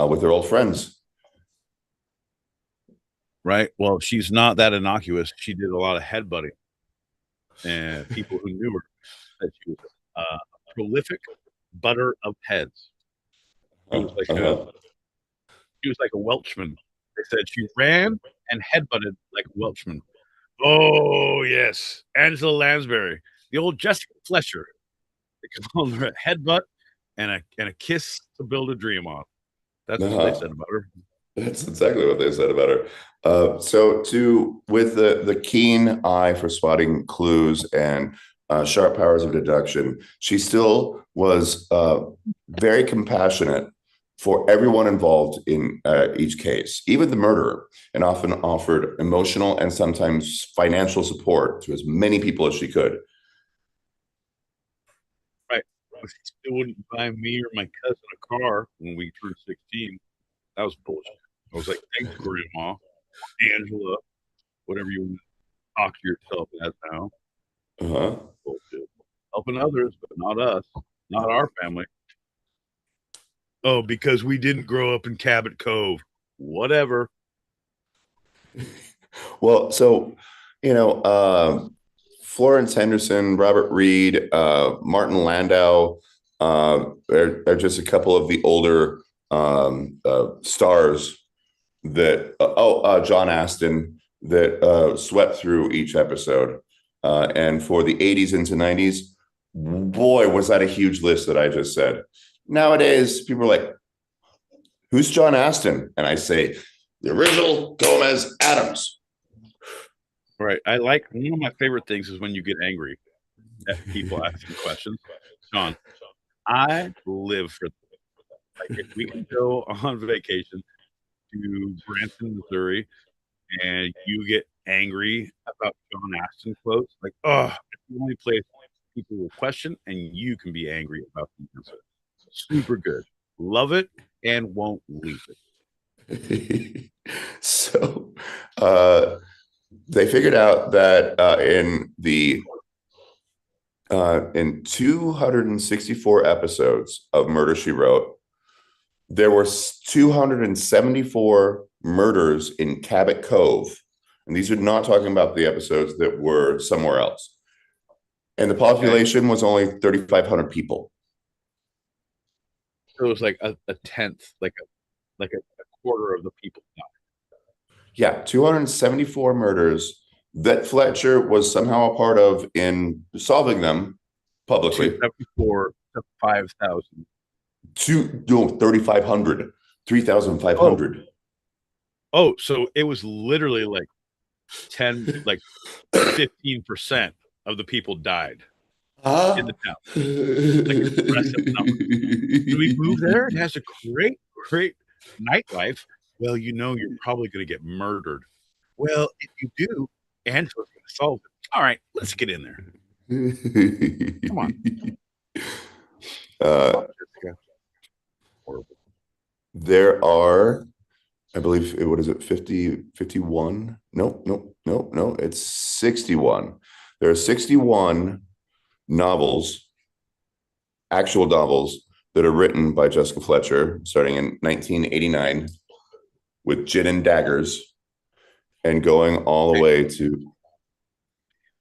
with her old friends. Right. Well, she's not that innocuous. She did a lot of headbutting, and people who knew her said she was a prolific butter of heads. She was like a Welshman. They said she ran and headbutted like a Welshman. Oh yes, Angela Lansbury, the old Jessica Fletcher. They called her a headbutt and a kiss to build a dream on. That's what they said about her. That's exactly what they said about her. With the keen eye for spotting clues and sharp powers of deduction, she still was very compassionate for everyone involved in each case, even the murderer, and often offered emotional and sometimes financial support to as many people as she could. Right. She still wouldn't buy me or my cousin a car when we turned 16. That was bullshit. I was like, thanks, Grandma, Angela, whatever you want to talk to yourself as now. Bullshit. Helping others, but not us, not our family. Oh, because we didn't grow up in Cabot Cove. Whatever. Well, so, Florence Henderson, Robert Reed, Martin Landau are just a couple of the older stars that, John Aston, that swept through each episode. And for the 80s into 90s, boy, was that a huge list that I just said. Nowadays, people are like, who's John Aston? And I say, the original Gomez Adams. Right. I like, one of my favorite things is when you get angry at people asking questions. Sean, I live for them. Like, if we can go on vacation to Branson, Missouri, and you get angry about John Aston quotes, like, oh, it's the only place people will question and you can be angry about the answer. Super good. Love it and won't leave it. So they figured out that in 264 episodes of Murder, She Wrote, there were 274 murders in Cabot Cove. And these are not talking about the episodes that were somewhere else. And the population was only 3,500 people. So it was like a tenth, like a quarter of the people died. Yeah, 274 murders that Fletcher was somehow a part of in solving them publicly. 274 to 5,000. 3,500. 3,500. Oh, so it was literally like 15% of the people died in the town. Like an impressive number. When we move there, it has a great nightlife. Well, you know you're probably going to get murdered. Well, if you do, Angela's going to solve it. All right, let's get in there. Come on. There are, I believe, what is it, 51? No, it's 61. There are 61 novels, actual novels, that are written by Jessica Fletcher starting in 1989 with Gin and Daggers and going all the way to...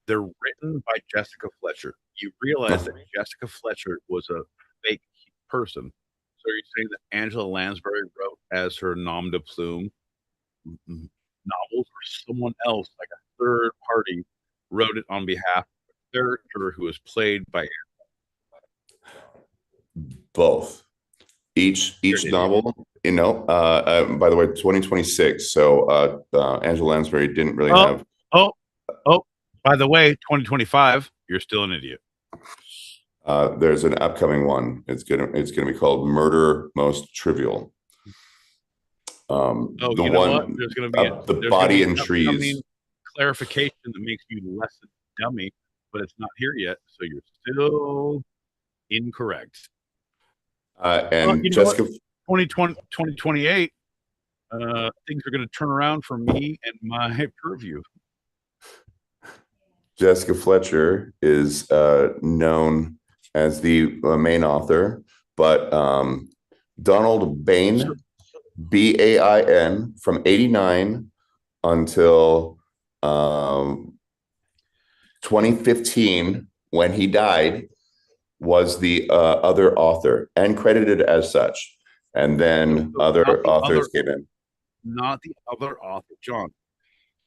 They're written by Jessica Fletcher. You realize that Jessica Fletcher was a fake person. So you're saying that Angela Lansbury wrote as her nom de plume novels, or someone else, like a third party, wrote it on behalf of a character who was played by both. Each novel, by the way, 2026. So Angela Lansbury didn't really have. By the way, 2025. You're still an idiot. There's an upcoming one. It's gonna be called Murder Most Trivial. There's gonna be the Body and Trees clarification that makes you less a dummy, but it's not here yet, so you're still incorrect. And Jessica, 2028, things are going to turn around for me and my purview. Jessica Fletcher is known as the main author, but Donald Bain, Bain, from 89 until 2015, when he died, was the other author and credited as such. And then other authors came in. Not the other author, John.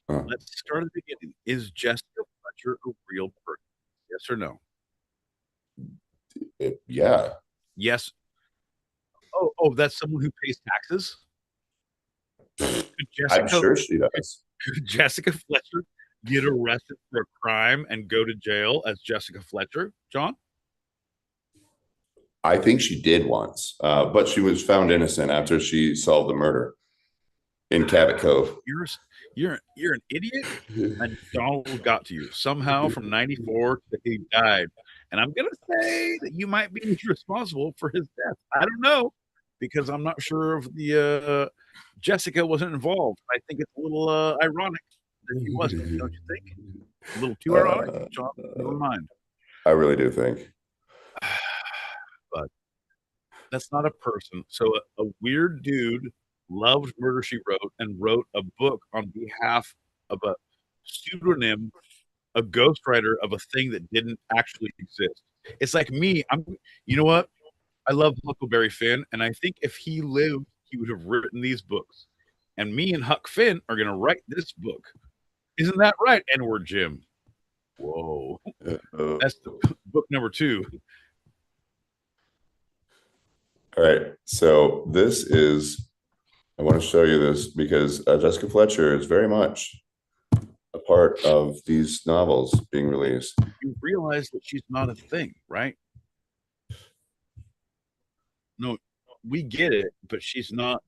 Let's start at the beginning. Is Jessica Fletcher a real person? Yes or no? Yeah. Yes. Oh, that's someone who pays taxes? I'm sure she does. Could Jessica Fletcher get arrested for a crime and go to jail as Jessica Fletcher, John? I think she did once, but she was found innocent after she solved the murder in Cabot Cove. You're an idiot, and Donald got to you somehow from 94 to he died. And I'm gonna say that you might be responsible for his death. I don't know, because I'm not sure if the Jessica wasn't involved. I think it's a little ironic that he wasn't. Don't you think? A little too ironic, John. Never mind. I really do think. But that's not a person. So a weird dude loved Murder, She Wrote and wrote a book on behalf of a pseudonym, a ghostwriter of a thing that didn't actually exist. It's like me. You know what? I love Huckleberry Finn, and I think if he lived, he would have written these books. And me and Huck Finn are going to write this book. Isn't that right, N-word Jim? Whoa. That's the book number 2. All right. So this is, I want to show you this because Jessica Fletcher is very much a part of these novels being released. You realize that she's not a thing, right? No, we get it, but she's not.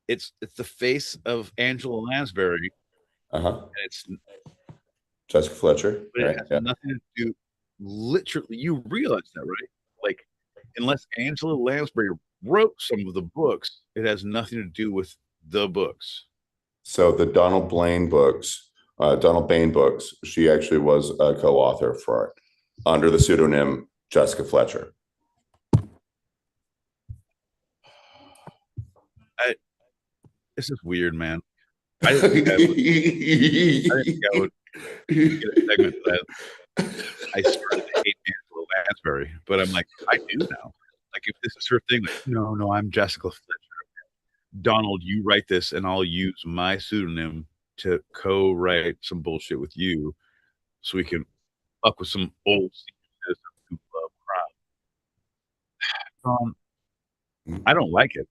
It's the face of Angela Lansbury. And it's Jessica Fletcher. But it has nothing to do. Literally, you realize that, right? Like, unless Angela Lansbury wrote some of the books, it has nothing to do with the books. So the Donald Bain books, she actually was a co-author for it under the pseudonym Jessica Fletcher. This is weird, man. I didn't think I would get a segment that I started to hate Angela Lansbury, but I'm like, I do now. Like, if this is her thing, like, no, I'm Jessica Fletcher. Donald, you write this, and I'll use my pseudonym to co-write some bullshit with you, so we can fuck with some old citizens who love crime. I don't like it.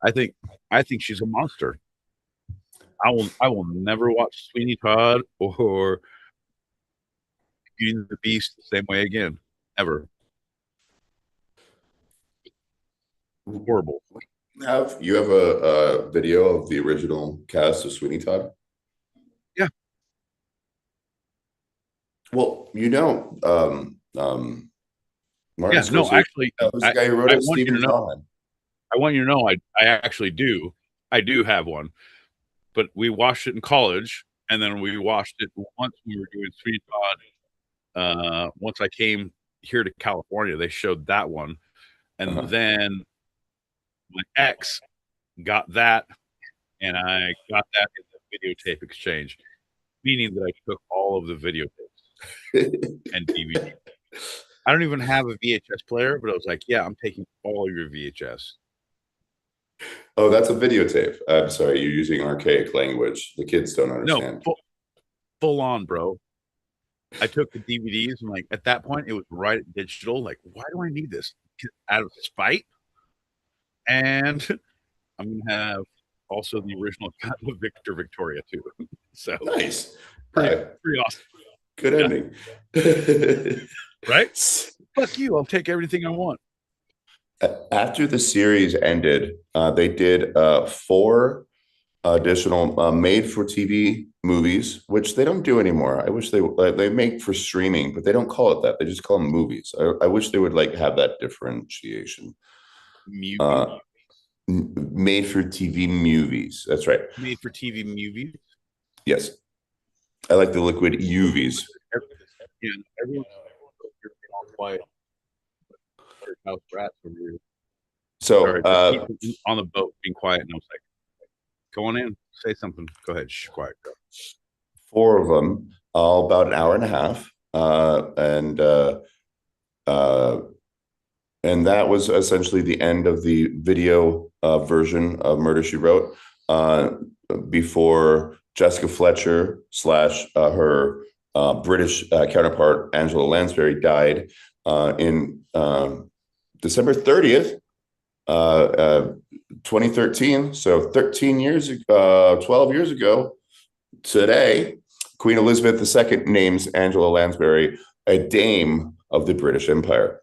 I think she's a monster. I will never watch Sweeney Todd or Beauty and the Beast the same way again, ever. Horrible. Have you have a video of the original cast of Sweeney Todd? Yeah. Well, Martin Scorsese, no, actually, that was the guy who wrote it. want you Stephen to know. Sondheim. I want you to know, I actually do. I do have one, but we watched it in college, and then we watched it once we were doing Sweeney Todd. Once I came here to California, they showed that one, and then my ex got that, and I got that in the videotape exchange, meaning that I took all of the videotapes and DVD. I don't even have a VHS player, but I was like, yeah, I'm taking all your VHS. Oh, that's a videotape. I'm sorry, you're using archaic language. The kids don't understand. No, full on, bro. I took the DVDs, and like at that point, it was right at digital. Like, why do I need this? Out of spite. And I'm gonna have also the original cut of Victor Victoria too. So nice, pretty awesome. Good ending, right? Fuck you! I'll take everything I want. After the series ended, they did 4 additional made-for-TV movies, which they don't do anymore. I wish they make for streaming, but they don't call it that. They just call them movies. I wish they would like have that differentiation. Made for TV movies. That's right. Made for TV movies. Yes, I like the liquid UVs. Yeah, everyone's all quiet. House rats over here. So on the boat, being quiet, and I was like, "Go on in, say something. Go ahead, shh, quiet." Go. 4 of them, all about an hour and a half, and that was essentially the end of the video version of Murder, She Wrote, before Jessica Fletcher / her British counterpart Angela Lansbury died in December 30th, 2013. So 13 years, 12 years ago today, Queen Elizabeth II names Angela Lansbury a dame of the British Empire.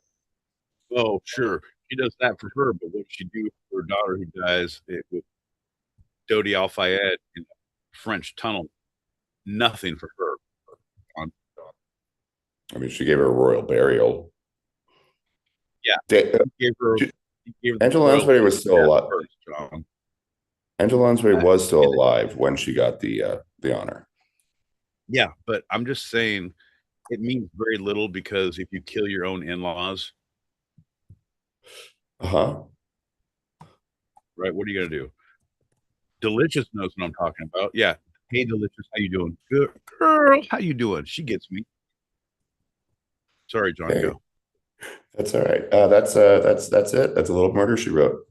Oh, sure. She does that for her, but what she do for her daughter who dies with Dodi Al-Fayed in the French tunnel? Nothing for her. I mean, she gave her a royal burial. Yeah. Angela Lansbury was still alive. Angela Lansbury was still alive when she got the honor. Yeah, but I'm just saying it means very little, because if you kill your own in-laws, right, what are you gonna do? Delicious knows what I'm talking about. Yeah. Hey, Delicious, how you doing? Good girl, how you doing? She gets me. Sorry, John. Hey, go. That's all right. That's it. That's a little Murder, She Wrote.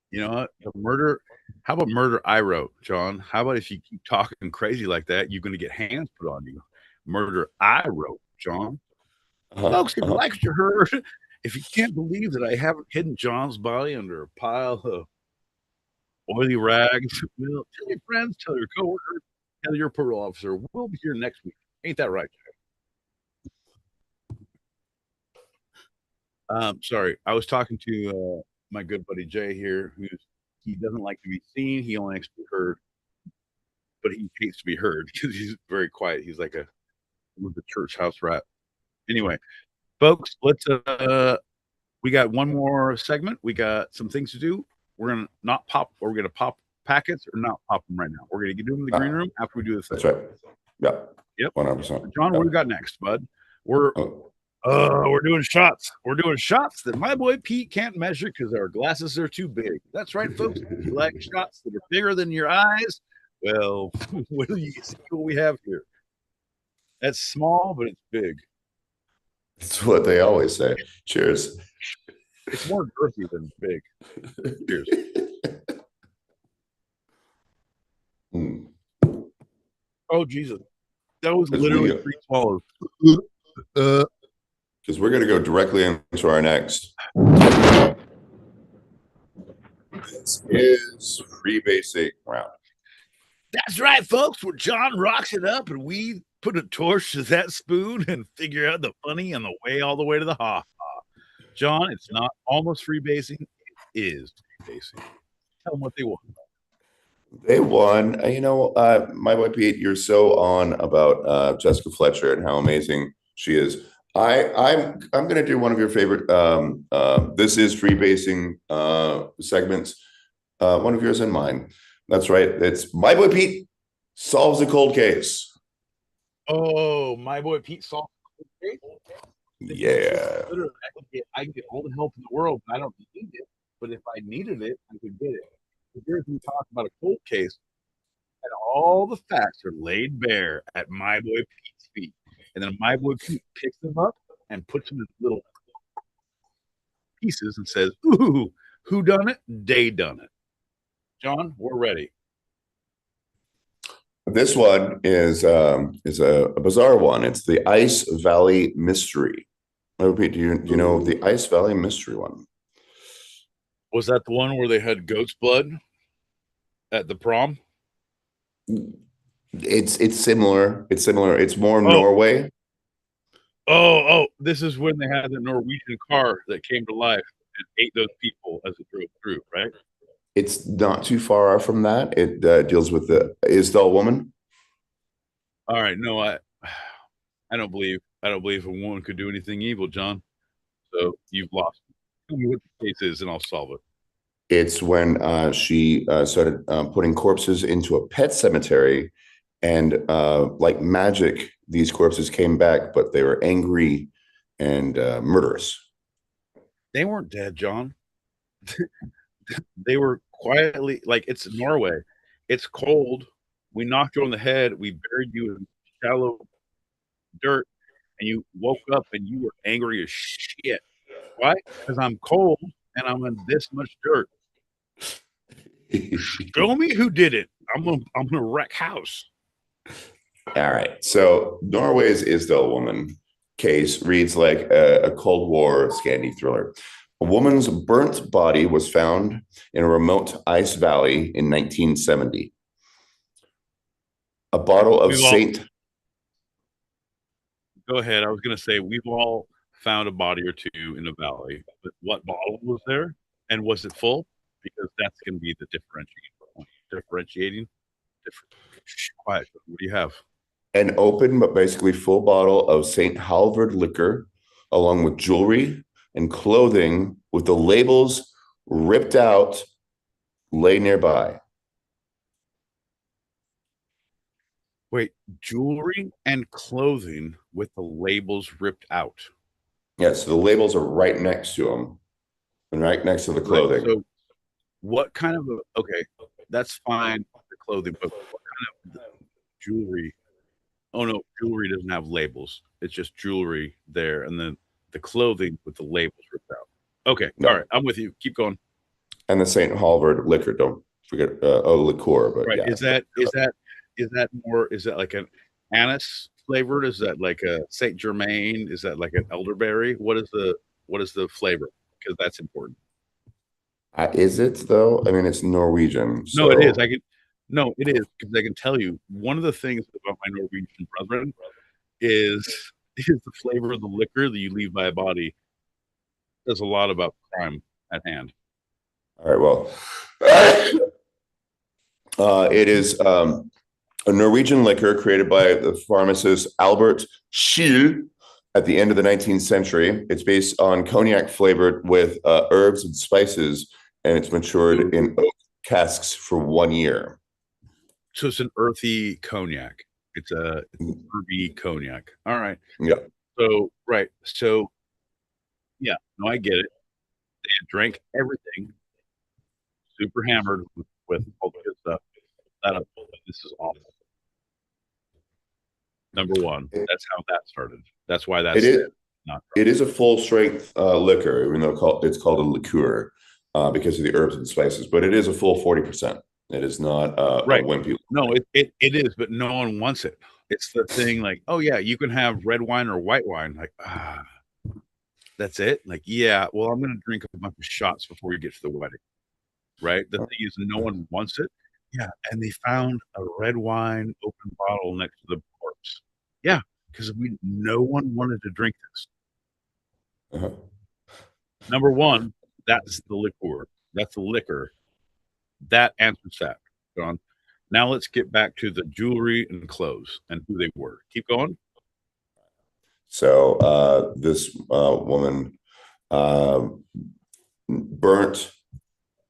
You know what? The murder. How about Murder, I Wrote, John? How about if you keep talking crazy like that, you're going to get hands put on you? Murder, I Wrote, John. Folks, if you like what you heard, if you can't believe that I haven't hidden John's body under a pile of oily rags, well, tell your friends, tell your coworkers, tell your parole officer. We'll be here next week. Ain't that right, Jay? Sorry, I was talking to my good buddy Jay here, he doesn't like to be seen. He only likes to be heard, but he hates to be heard because he's very quiet. He's like the church house rat. Anyway, folks, let's we got one more segment. We got some things to do. We're gonna pop packets or not pop them right now? We're going to do them in the green room after we do this. That's right. Yeah. Yep. 100%. John, what do we got next, bud? We're doing shots. We're doing shots that my boy Pete can't measure because our glasses are too big. That's right, folks. You like shots that are bigger than your eyes? Well, what do you see what we have here? That's small, but it's big. It's what they always say. Cheers. It's more girthy than big. Cheers. Mm. Oh, Jesus. That was literally 3 swallows. Because we're going to go directly into our next. This is freebasing round. That's right, folks. Where John rocks it up and we put a torch to that spoon and figure out the funny on the way all the way to the ha-ha. John, it's not almost freebasing. It is freebasing. Tell them what they want. They won. My boy Pete, you're so on about Jessica Fletcher and how amazing she is. I'm going to do one of your favorite. This is freebasing segments. One of yours and mine. That's right. It's my boy Pete solves a cold case. Oh, my boy Pete solved a cold case. Yeah. Literally, I can get all the help in the world, but I don't need it. But if I needed it, I could get it. Here's me talk about a cold case, and all the facts are laid bare at my boy Pete's feet. And then my boy Pete picks them up and puts them in little pieces and says, "Ooh, who done it? They done it." John, we're ready. This one is a bizarre one. It's the Ice Valley Mystery. Pete, do you know the Ice Valley Mystery one? Was that the one where they had goat's blood at the prom? It's similar. It's similar. It's more Norway. Oh, this is when they had the Norwegian car that came to life and ate those people as it drove through, right? It's not too far from that. It deals with the Isdal woman. All right, no, I don't believe a woman could do anything evil, John. So you've lost. Tell me what the case is, and I'll solve it. It's when she started putting corpses into a pet cemetery, and like magic, these corpses came back, but they were angry and murderous. They weren't dead, John. They were quietly, like, it's Norway. It's cold. We knocked you on the head. We buried you in shallow dirt, and you woke up and you were angry as shit. Why? Because I'm cold and I'm in this much dirt. Show me who did it. I'm gonna wreck house. All right. So Norway's Isdal woman case reads like a Cold War Scandi thriller. A woman's burnt body was found in a remote ice valley in 1970. A bottle of Saint. Go ahead. I was going to say we've all found a body or two in a valley, but what bottle was there, and was it full? Because that's going to be the differentiating. Quiet. What do you have? An open but basically full bottle of St. Halvard liquor, along with jewelry and clothing with the labels ripped out, lay nearby. Wait, jewelry and clothing with the labels ripped out. Yes, so the labels are right next to them and right next to the clothing. Right, so what kind of okay, that's fine, the clothing, but what kind of jewelry? Oh no, jewelry doesn't have labels. It's just jewelry there, and then the clothing with the labels ripped out. Okay, no. All right, I'm with you. Keep going. And the St. Halvard liquor, don't forget, liqueur. But right, yeah. Is that more? Is that like an anise flavored? Is that like a Saint Germain? Is that like an elderberry? What is the flavor? Because that's important. Is it though? I mean, it's Norwegian. So. No, it is. It is, because I can tell you one of the things about my Norwegian brethren is the flavor of the liquor that you leave by a body. There's a lot about crime at hand. All right. Well, it is a Norwegian liquor created by the pharmacist Albert Schiel at the end of the 19th century. It's based on cognac flavored with herbs and spices, and it's matured in oak casks for 1 year. So it's an earthy cognac. It's a herby cognac. All right. Yeah. So right. So yeah, no, I get it. They had drank everything, super hammered with all the good stuff. This is awful. Number one, that's how that started. That's why that's not. It is a full strength liquor, even though it's called a liqueur because of the herbs and spices. But it is a full 40%. It is not a wimpy. No, it is, but no one wants it. It's the thing, like, oh yeah, you can have red wine or white wine. Like, that's it. Like, yeah, well, I'm gonna drink a bunch of shots before we get to the wedding, right? The thing is, no one wants it. Yeah, and they found a red wine open bottle next to the corpse. Yeah, because no one wanted to drink this. Number one, that's the liqueur. That's the liquor. That answers that, John. Now let's get back to the jewelry and clothes and who they were. Keep going. So this woman burnt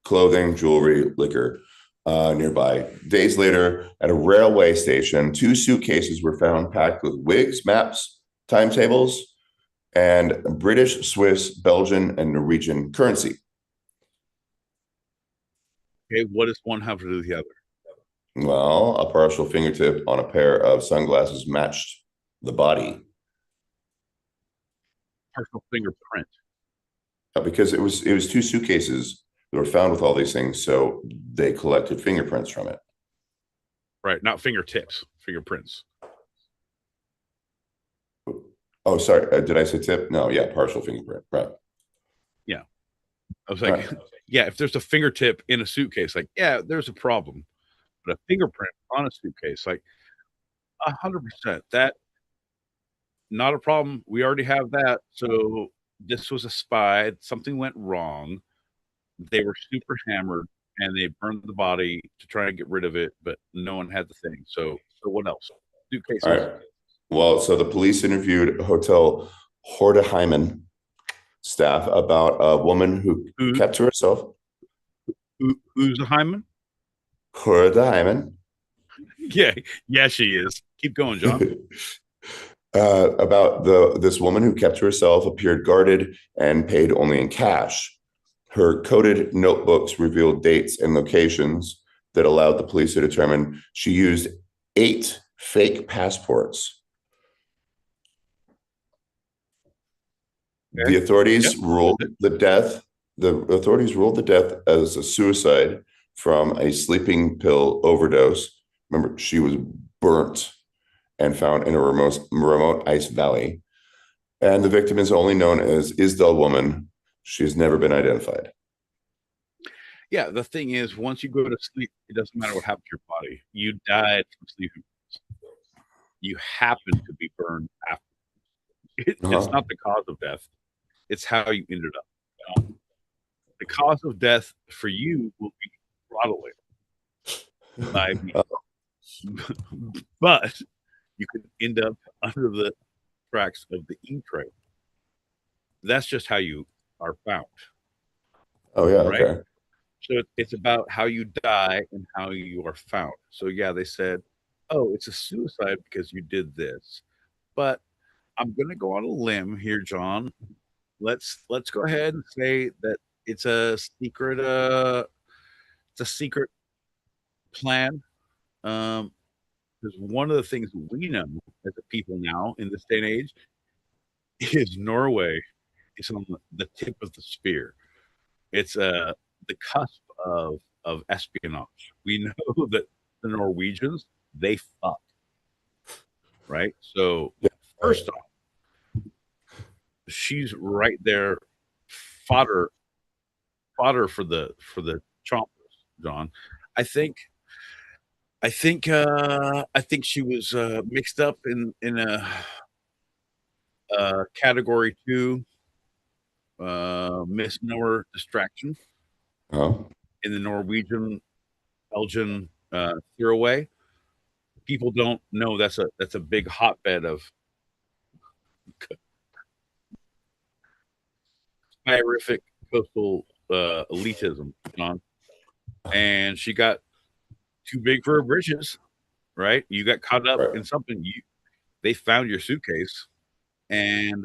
clothing, jewelry, liquor nearby. Days later, at a railway station, 2 suitcases were found packed with wigs, maps, timetables, and British, Swiss, Belgian, and Norwegian currency. Okay, what does one have to do with the other? Well, a partial fingertip on a pair of sunglasses matched the body. Partial fingerprint. Because it was 2 suitcases that were found with all these things, so they collected fingerprints from it. Right, not fingertips, fingerprints. Oh, sorry. Did I say tip? No, yeah, partial fingerprint. Right. Yeah. I was like, yeah, if there's a fingertip in a suitcase, like, yeah, there's a problem. But a fingerprint on a suitcase, like 100%, that not a problem. We already have that. So this was a spy. Something went wrong. They were super hammered and they burned the body to try and get rid of it, but no one had the thing. So what else? Suitcases. All right. Well, so the police interviewed Hotel Hordeheimen staff about a woman who kept to herself. Who's the Hyman? Hordeheimen. Yeah, she is. Keep going, John. About this woman who kept to herself, appeared guarded, and paid only in cash. Her coded notebooks revealed dates and locations that allowed the police to determine she used 8 fake passports. Okay. The authorities ruled the death. The authorities ruled the death as a suicide from a sleeping pill overdose. Remember, she was burnt and found in a remote ice valley. And the victim is only known as Isdal Woman. She's never been identified. Yeah, the thing is, once you go to sleep, it doesn't matter what happened to your body. You died from sleeping. You happen to be burned after. It's not the cause of death. It's how you ended up. The cause of death for you will be throttling. But you could end up under the tracks of the E-train. That's just how you are found. Oh, yeah, right? Okay. So it's about how you die and how you are found. So, yeah, they said, oh, it's a suicide because you did this. But I'm going to go on a limb here, John. Let's go ahead and say that it's a secret plan. Because one of the things we know as a people now in this day and age is Norway is on the tip of the spear. It's the cusp of espionage. We know that the Norwegians, they fuck. Right? So first off, she's right there, fodder for the chompers, John. I think she was mixed up in a category 2 misnomer distraction in the Norwegian Belgian throwaway. People don't know that's a big hotbed of horrific coastal elitism, John. and she got too big for her britches, right? You got caught up in something. They found your suitcase, and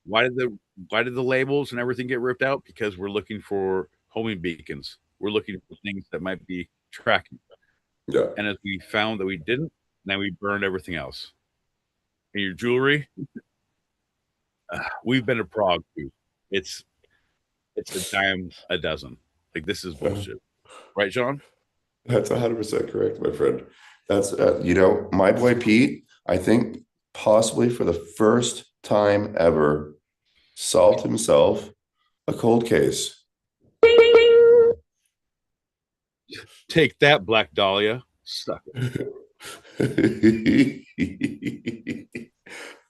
why did the labels and everything get ripped out? Because we're looking for homing beacons. We're looking for things that might be tracking. Yeah. And as we found that we didn't, now we burned everything else. And your jewelry, we've been to Prague too. It's a dime a dozen. Like, this is bullshit, right, John? That's 100% correct, my friend. That's my boy Pete, I think possibly for the first time ever, solved himself a cold case. Take that, Black Dahlia. Suck it.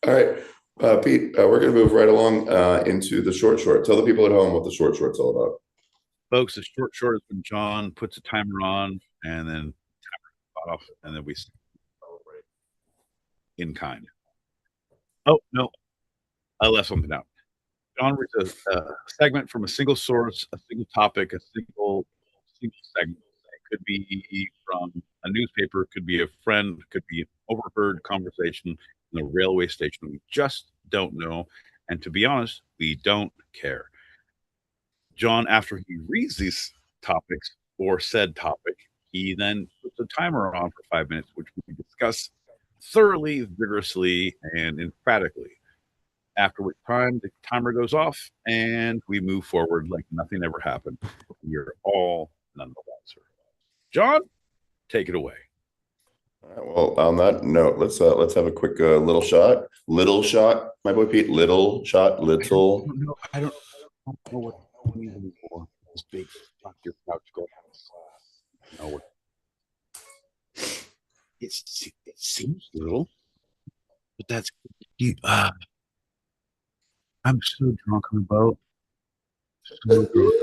All right, Pete, we're going to move right along into the short. Tell the people at home what the short's all about. Folks, the short is when John puts a timer on and then timer off, and then we celebrate in kind. Oh, no, I left something out. John reads a segment from a single source, a single topic, a single segment. It could be from a newspaper, could be a friend, could be an overheard conversation in a railway station. We just don't know. And to be honest, we don't care. John, after he reads these topics or said topic, he then puts a timer on for 5 minutes, which we discuss thoroughly, vigorously, and emphatically. After which time the timer goes off and we move forward like nothing ever happened. You're all none the wiser. John, take it away. All right, well, on that note, let's have a quick little shot. Little shot, my boy Pete. Little shot, little. I don't know what I need anymore. This big Dr. Couch go. No, what? It seems little, but that's you. I'm so drunk on the boat. So drunk.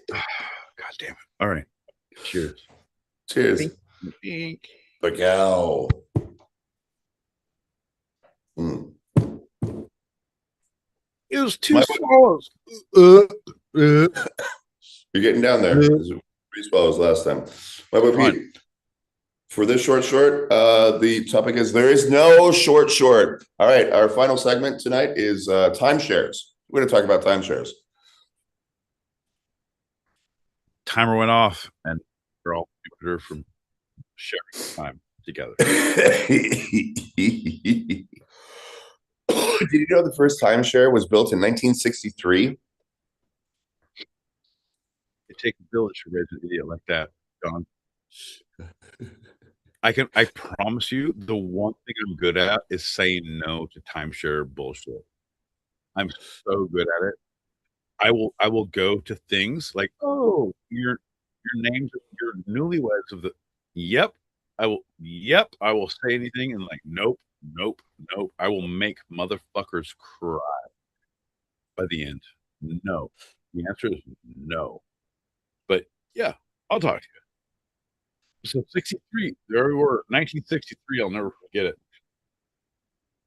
God damn it. All right. Cheers. Cheers. Pink. Bagow. It was 2 swallows. You're getting down there. 3 swallows last time. My boy Pete. For this short, the topic is there is no short. All right, our final segment tonight is timeshares. We're going to talk about timeshares. Timer went off, and we're all Jupiter from sharing time together. Did you know the first timeshare was built in 1963? It takes a village to raise an idiot like that, John. I promise you, the one thing I'm good at is saying no to timeshare bullshit. I'm so good at it. I will go to things like, oh, your names, your newlyweds of the. Yep, I will say anything and like, nope. I will make motherfuckers cry by the end. No, the answer is no. But yeah, I'll talk to you. So 63, there we were, 1963. I'll never forget it.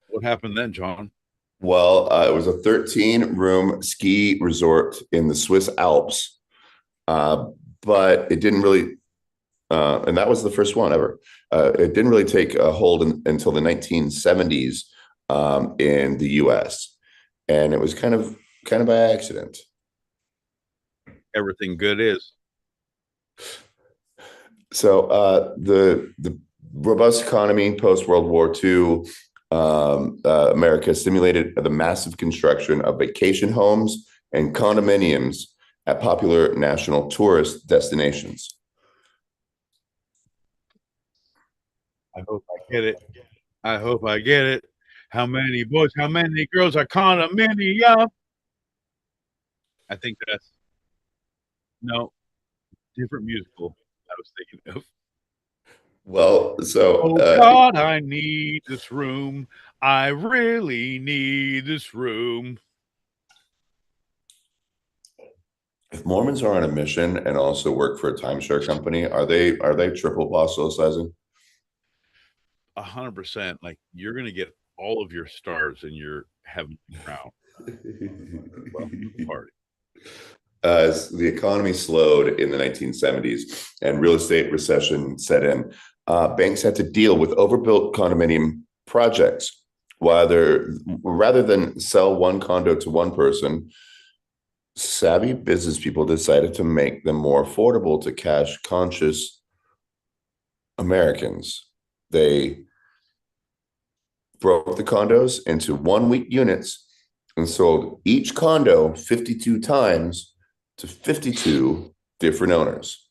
What happened then, John? Well, it was a 13-room ski resort in the Swiss Alps, but it didn't really, and that was the first one ever. It didn't really take a hold until the 1970s in the U.S., and it was kind of by accident. Everything good is. So the robust economy post World War II, America stimulated the massive construction of vacation homes and condominiums at popular national tourist destinations. I hope I get it. How many boys, how many girls are condominium? I think that's different musical I was thinking of. Well, so God, I need this room. I really need this room. If Mormons are on a mission and also work for a timeshare company, are they triple apostolizing? 100%. Like, you're gonna get all of your stars and your heavenly crown. Welcome to the party. As the economy slowed in the 1970s and real estate recession set in, banks had to deal with overbuilt condominium projects. Rather than sell one condo to one person, savvy business people decided to make them more affordable to cash-conscious Americans. They broke the condos into 1 week units and sold each condo 52 times to 52 different owners.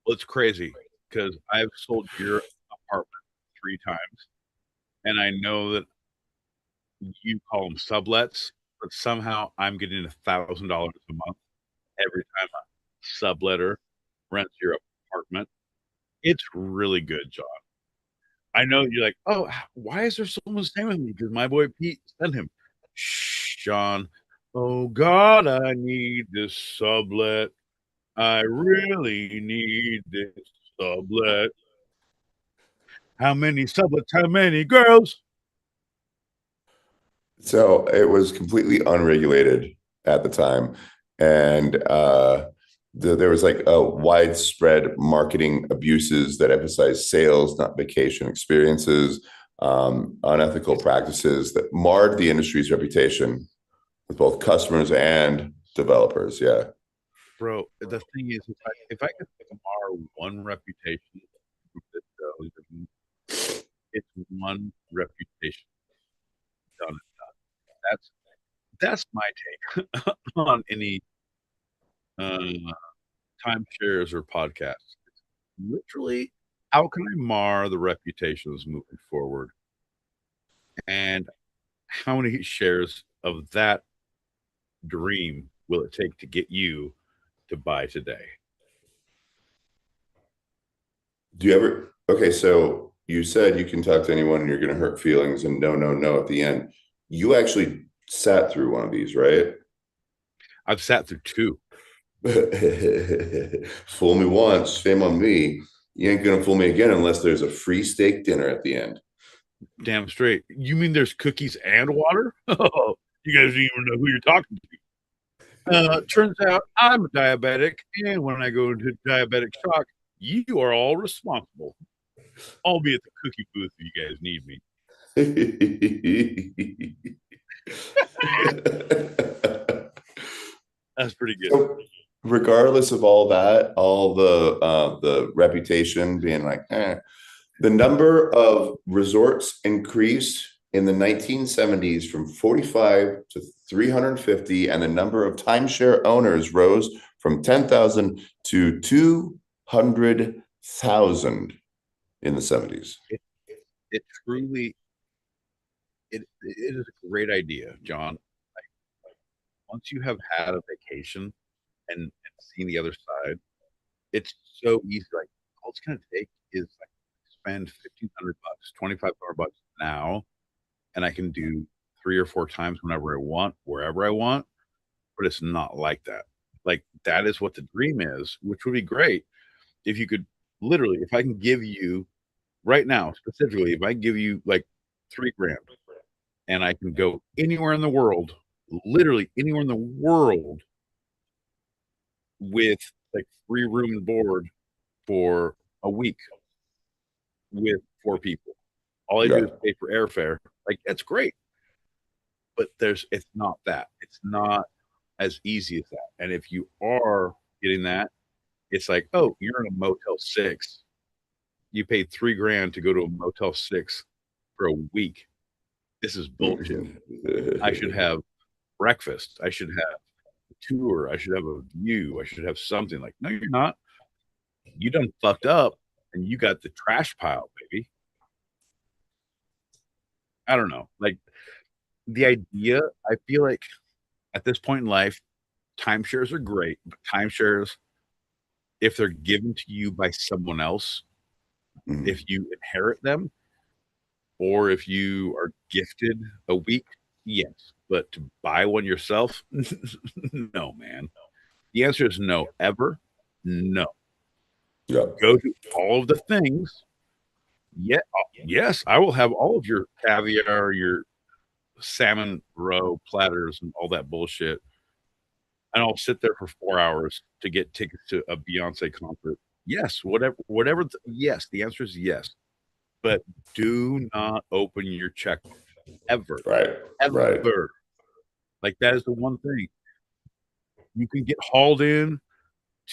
Well, it's crazy because I've sold your apartment 3 times, and I know that you call them sublets, but somehow I'm getting $1,000 a month every time a subletter rents your apartment. It's really good, John. I know you're like, oh, why is there someone staying with me? Because my boy Pete sent him. Shh, John. Oh God, I need this sublet. I really need this sublet. How many sublets? How many girls? So it was completely unregulated at the time. And there was like a widespread marketing abuses that emphasized sales, not vacation experiences, unethical practices that marred the industry's reputation with both customers and developers. Yeah. Bro, the thing is, if I could mar one reputation, it's one reputation done and done. That's my take on any timeshares or podcasts. Literally, how can I mar the reputations moving forward? And how many shares of that dream will it take to get you to buy today? Do you ever, okay, so you said you can talk to anyone and you're going to hurt feelings and no at the end. You actually sat through one of these, right? I've sat through 2. Fool me once, shame on me. You ain't gonna fool me again unless there's a free steak dinner at the end. Damn straight. You mean there's cookies and water? Oh, you guys don't even know who you're talking to. Turns out I'm a diabetic, and when I go into diabetic shock, you are all responsible. I'll be at the cookie booth if you guys need me. That's pretty good. So, regardless of all that, all the reputation being like, the number of resorts increased in the 1970s from 45 to 350, and the number of timeshare owners rose from 10,000 to 200,000 in the 70s. It truly, it is a great idea, John. Once you have had a vacation and seen the other side, it's so easy. Like, all it's going to take is like spend $1,500, $2,500 now, and I can do 3 or 4 times whenever I want, wherever I want. But it's not like that. Like, that is what the dream is, which would be great if you could literally, if I can give you right now, specifically, if I give you like $3,000 and I can go anywhere in the world, literally anywhere in the world, with like free room and board for a week with 4 people. All I do is pay for airfare. Like, that's great. But it's not that. It's not as easy as that. And if you are getting that, it's like, oh, you're in a Motel 6. You paid $3,000 to go to a Motel 6 for a week. This is bullshit. I should have breakfast. I should have a tour. I should have a view. I should have something. Like, no, you're not. You done fucked up and you got the trash pile, baby. I don't know. Like, the idea, I feel like at this point in life, timeshares are great, but timeshares, if they're given to you by someone else, if you inherit them, or if you are gifted a week, yes. But to buy one yourself, no, man. The answer is no. Ever? No. Yeah. Go to all of the things. Yeah, yes, I will have all of your caviar, your salmon roe platters and all that bullshit. And I'll sit there for 4 hours to get tickets to a Beyonce concert. Yes, whatever. Yes, the answer is yes. But do not open your checkbook ever. Right. Ever. Right. Like, that is the one thing. You can get hauled in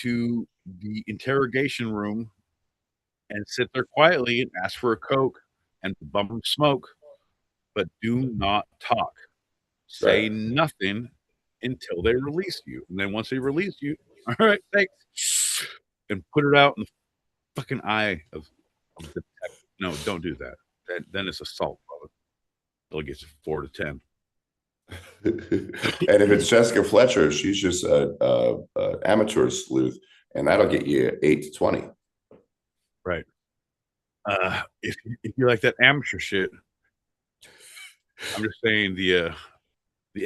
to the interrogation room and sit there quietly and ask for a Coke and bum smoke, but do not talk. Say Right. nothing until they release you. And then once they release you, all right, thanks. And put it out in the fucking eye of the detective. No, don't do that. Then it's assault, brother. It'll get you 4 to 10. And if it's Jessica Fletcher, she's just a amateur sleuth, and that'll get you 8 to 20. Right. If you like that amateur shit, I'm just saying the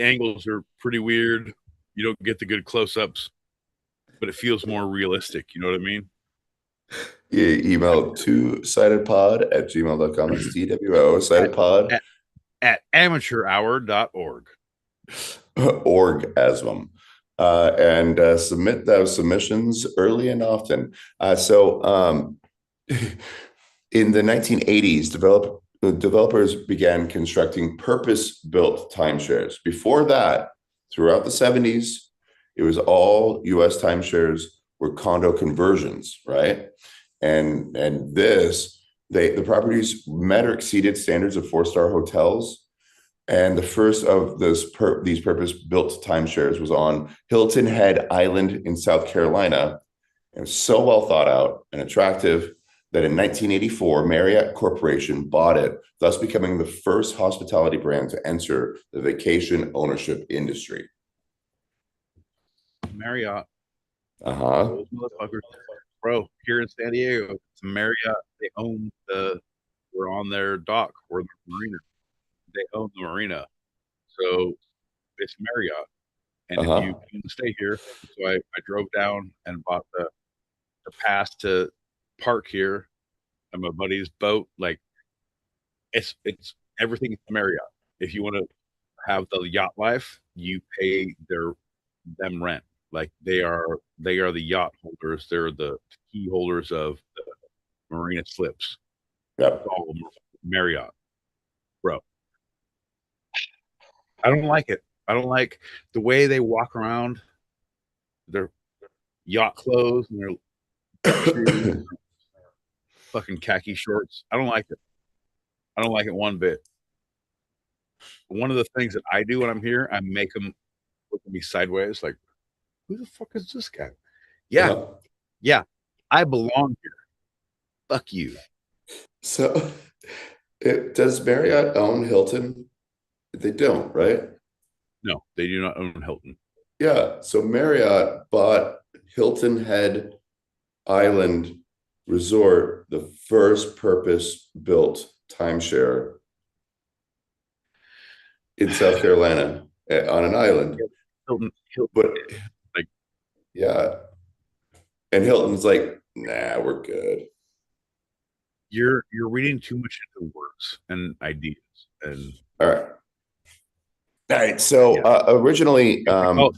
angles are pretty weird. You don't get the good close-ups, but it feels more realistic. You know what I mean? You email twosidedpod@gmail.com. It's TWO sidedpod at amateurhour.org. Orgasm. And submit those submissions early and often. So in the 1980s, developers began constructing purpose-built timeshares. Before that, throughout the 70s, it was all U.S. timeshares were condo conversions, right? And the properties met or exceeded standards of 4-star hotels. And the first of these purpose-built timeshares was on Hilton Head Island in South Carolina. It was so well thought out and attractive that in 1984, Marriott Corporation bought it, thus becoming the first hospitality brand to enter the vacation ownership industry. Marriott. Uh-huh. Motherfuckers. Bro, here in San Diego, it's Marriott. They own we're on their dock. We're the marina. They own the marina. So it's Marriott. And if you can stay here, so I drove down and bought the pass to park here on my buddy's boat. Like, it's everything is Marriott. If you want to have the yacht life, you pay them rent. Like, they are the yacht holders. They're the key holders of the marina slips. Yep. All Marriott, bro. I don't like it. I don't like the way they walk around. Their yacht clothes and their fucking khaki shorts. I don't like it. I don't like it one bit. One of the things that I do when I'm here, I make them look at me sideways, like, who the fuck is this guy? Yeah. Yeah. I belong here. Fuck you. So does Marriott own Hilton? They don't, right? No, they do not own Hilton. Yeah. So Marriott bought Hilton Head Island Resort, the first purpose-built timeshare in South Carolina on an island. Hilton, but like, yeah. And Hilton's like, nah, we're good. You're reading too much into words and ideas. And all right. So originally,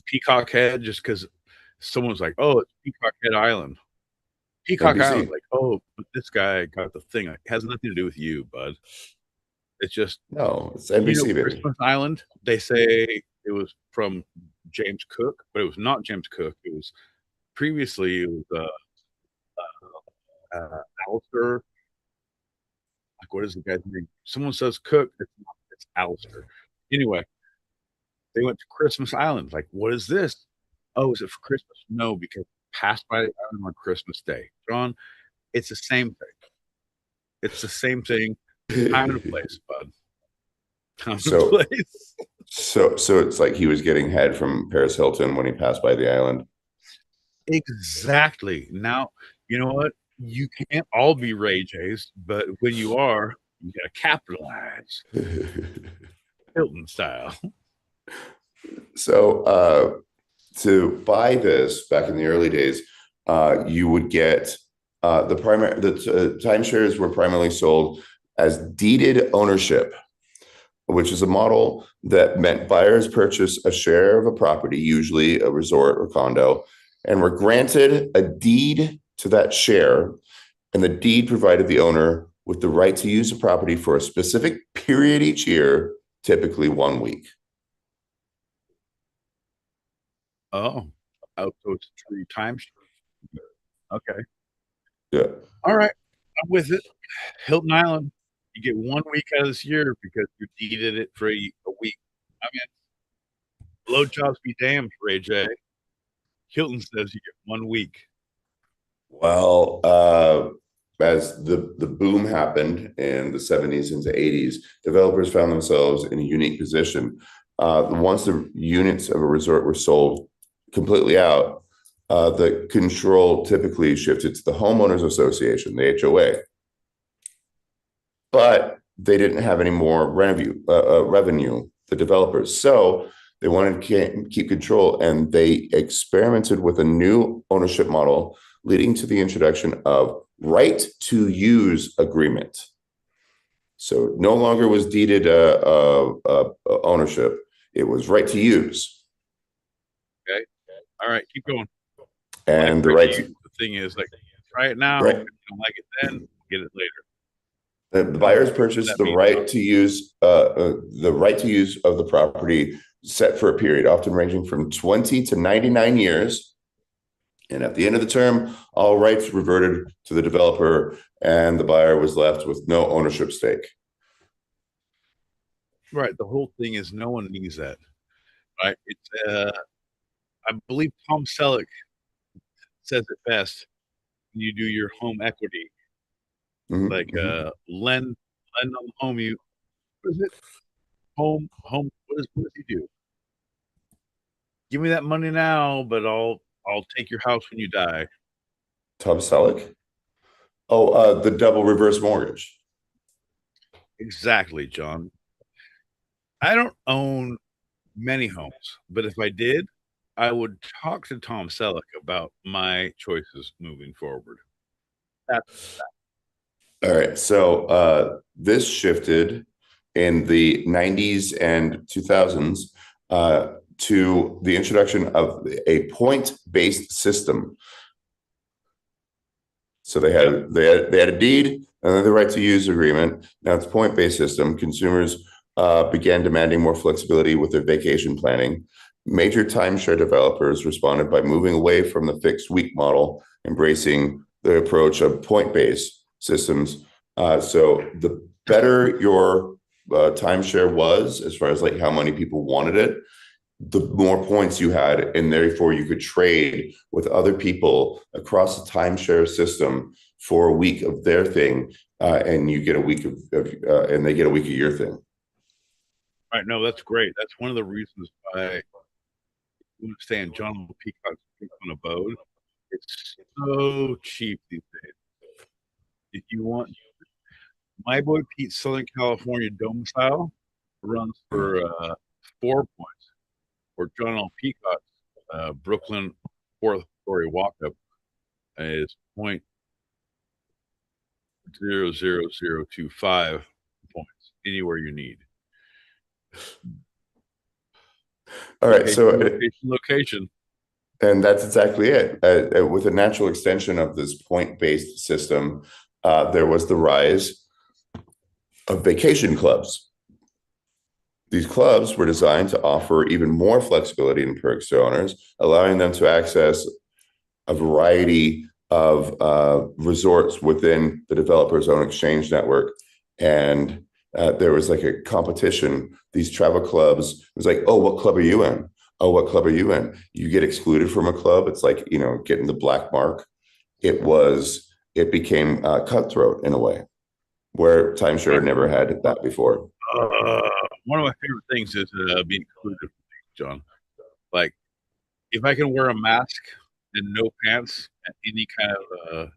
Peacock Head, just because someone's like, oh, it's Peacock Head Island. Peacock NBC. Island, like, oh, but this guy got the thing. It has nothing to do with you, bud. It's just it's NBC, baby. Christmas Island. They say it was from James Cook, but it was not James Cook. It was previously it was Alistair. Like, what is the guy's name? Someone says Cook. It's Alistair. Anyway, they went to Christmas Island. Like, what is this? Oh, is it for Christmas? No, because it passed by the island on Christmas Day. John, it's the same thing. It's the same thing. Time and place, bud. Time and place. So it's like he was getting head from Paris Hilton when he passed by the island. Exactly. Now, you know what? You can't all be Ray J's, but when you are, you gotta capitalize. Hilton style. So to buy this back in the early days, you would get the timeshares were primarily sold as deeded ownership. which is a model that meant buyers purchase a share of a property, usually a resort or condo, and were granted a deed to that share. And the deed provided the owner with the right to use the property for a specific period each year, typically 1 week. Oh, so it's true time. Okay. Yeah. All right. I'm with it. Hilton Island, you get 1 week out of this year because you deeded it for a week. I mean, blowjobs be damned, Ray J. Hilton says you get 1 week. Well, as the boom happened in the 70s into 80s, developers found themselves in a unique position. Once the units of a resort were sold completely out, the control typically shifted to the homeowners association, the HOA. But they didn't have any more revenue, the developers. So they wanted to keep control, and they experimented with a new ownership model, leading to the introduction of right to use agreement. So no longer was deeded ownership; it was right to use. Okay. All right, keep going. And the right to, the thing is, like, try it now. Right. If you don't like it then, get it later. The buyers purchased the right to use of the property set for a period, often ranging from 20 to 99 years. And at the end of the term, all rights reverted to the developer, and the buyer was left with no ownership stake. Right. The whole thing is no one needs that. Right. It's I believe Tom Selleck says it best. When you do your home equity, Mhm, like mhm. lend on the home. What is it? Home. What does he do? Give me that money now, but I'll take your house when you die. Tom Selleck. Oh, the double reverse mortgage. Exactly, John. I don't own many homes, but if I did, I would talk to Tom Selleck about my choices moving forward. That's All right. So this shifted in the 90s and 2000s to the introduction of a point-based system. So they had a deed and then the right to use agreement. Now it's a point-based system. Consumers began demanding more flexibility with their vacation planning. Major timeshare developers responded by moving away from the fixed week model, embracing the approach of point-based systems. So the better your timeshare was, as far as like how many people wanted it, the more points you had, and therefore you could trade with other people across the timeshare system for a week of their thing, and you get a week of and they get a week of your thing. right. No, that's great. That's one of the reasons why I want to stay in John Peacock's on abode. It's so cheap these days. If you want, my boy Pete, Southern California domicile runs for 4 points, or John L. Peacock's Brooklyn 4th story walk up is 0.00025 points anywhere you need. All right, so location. And that's exactly it. With a natural extension of this point-based system, there was the rise of vacation clubs. These clubs were designed to offer even more flexibility and perks to owners, allowing them to access a variety of resorts within the developer's own exchange network. And there was like a competition. These travel clubs, it was like, oh, what club are you in? Oh, what club are you in? You get excluded from a club. It's like, you know, getting the black mark. It became cutthroat in a way, where timeshare never had that before. One of my favorite things is being excluded, John. Like, if I can wear a mask and no pants at any kind of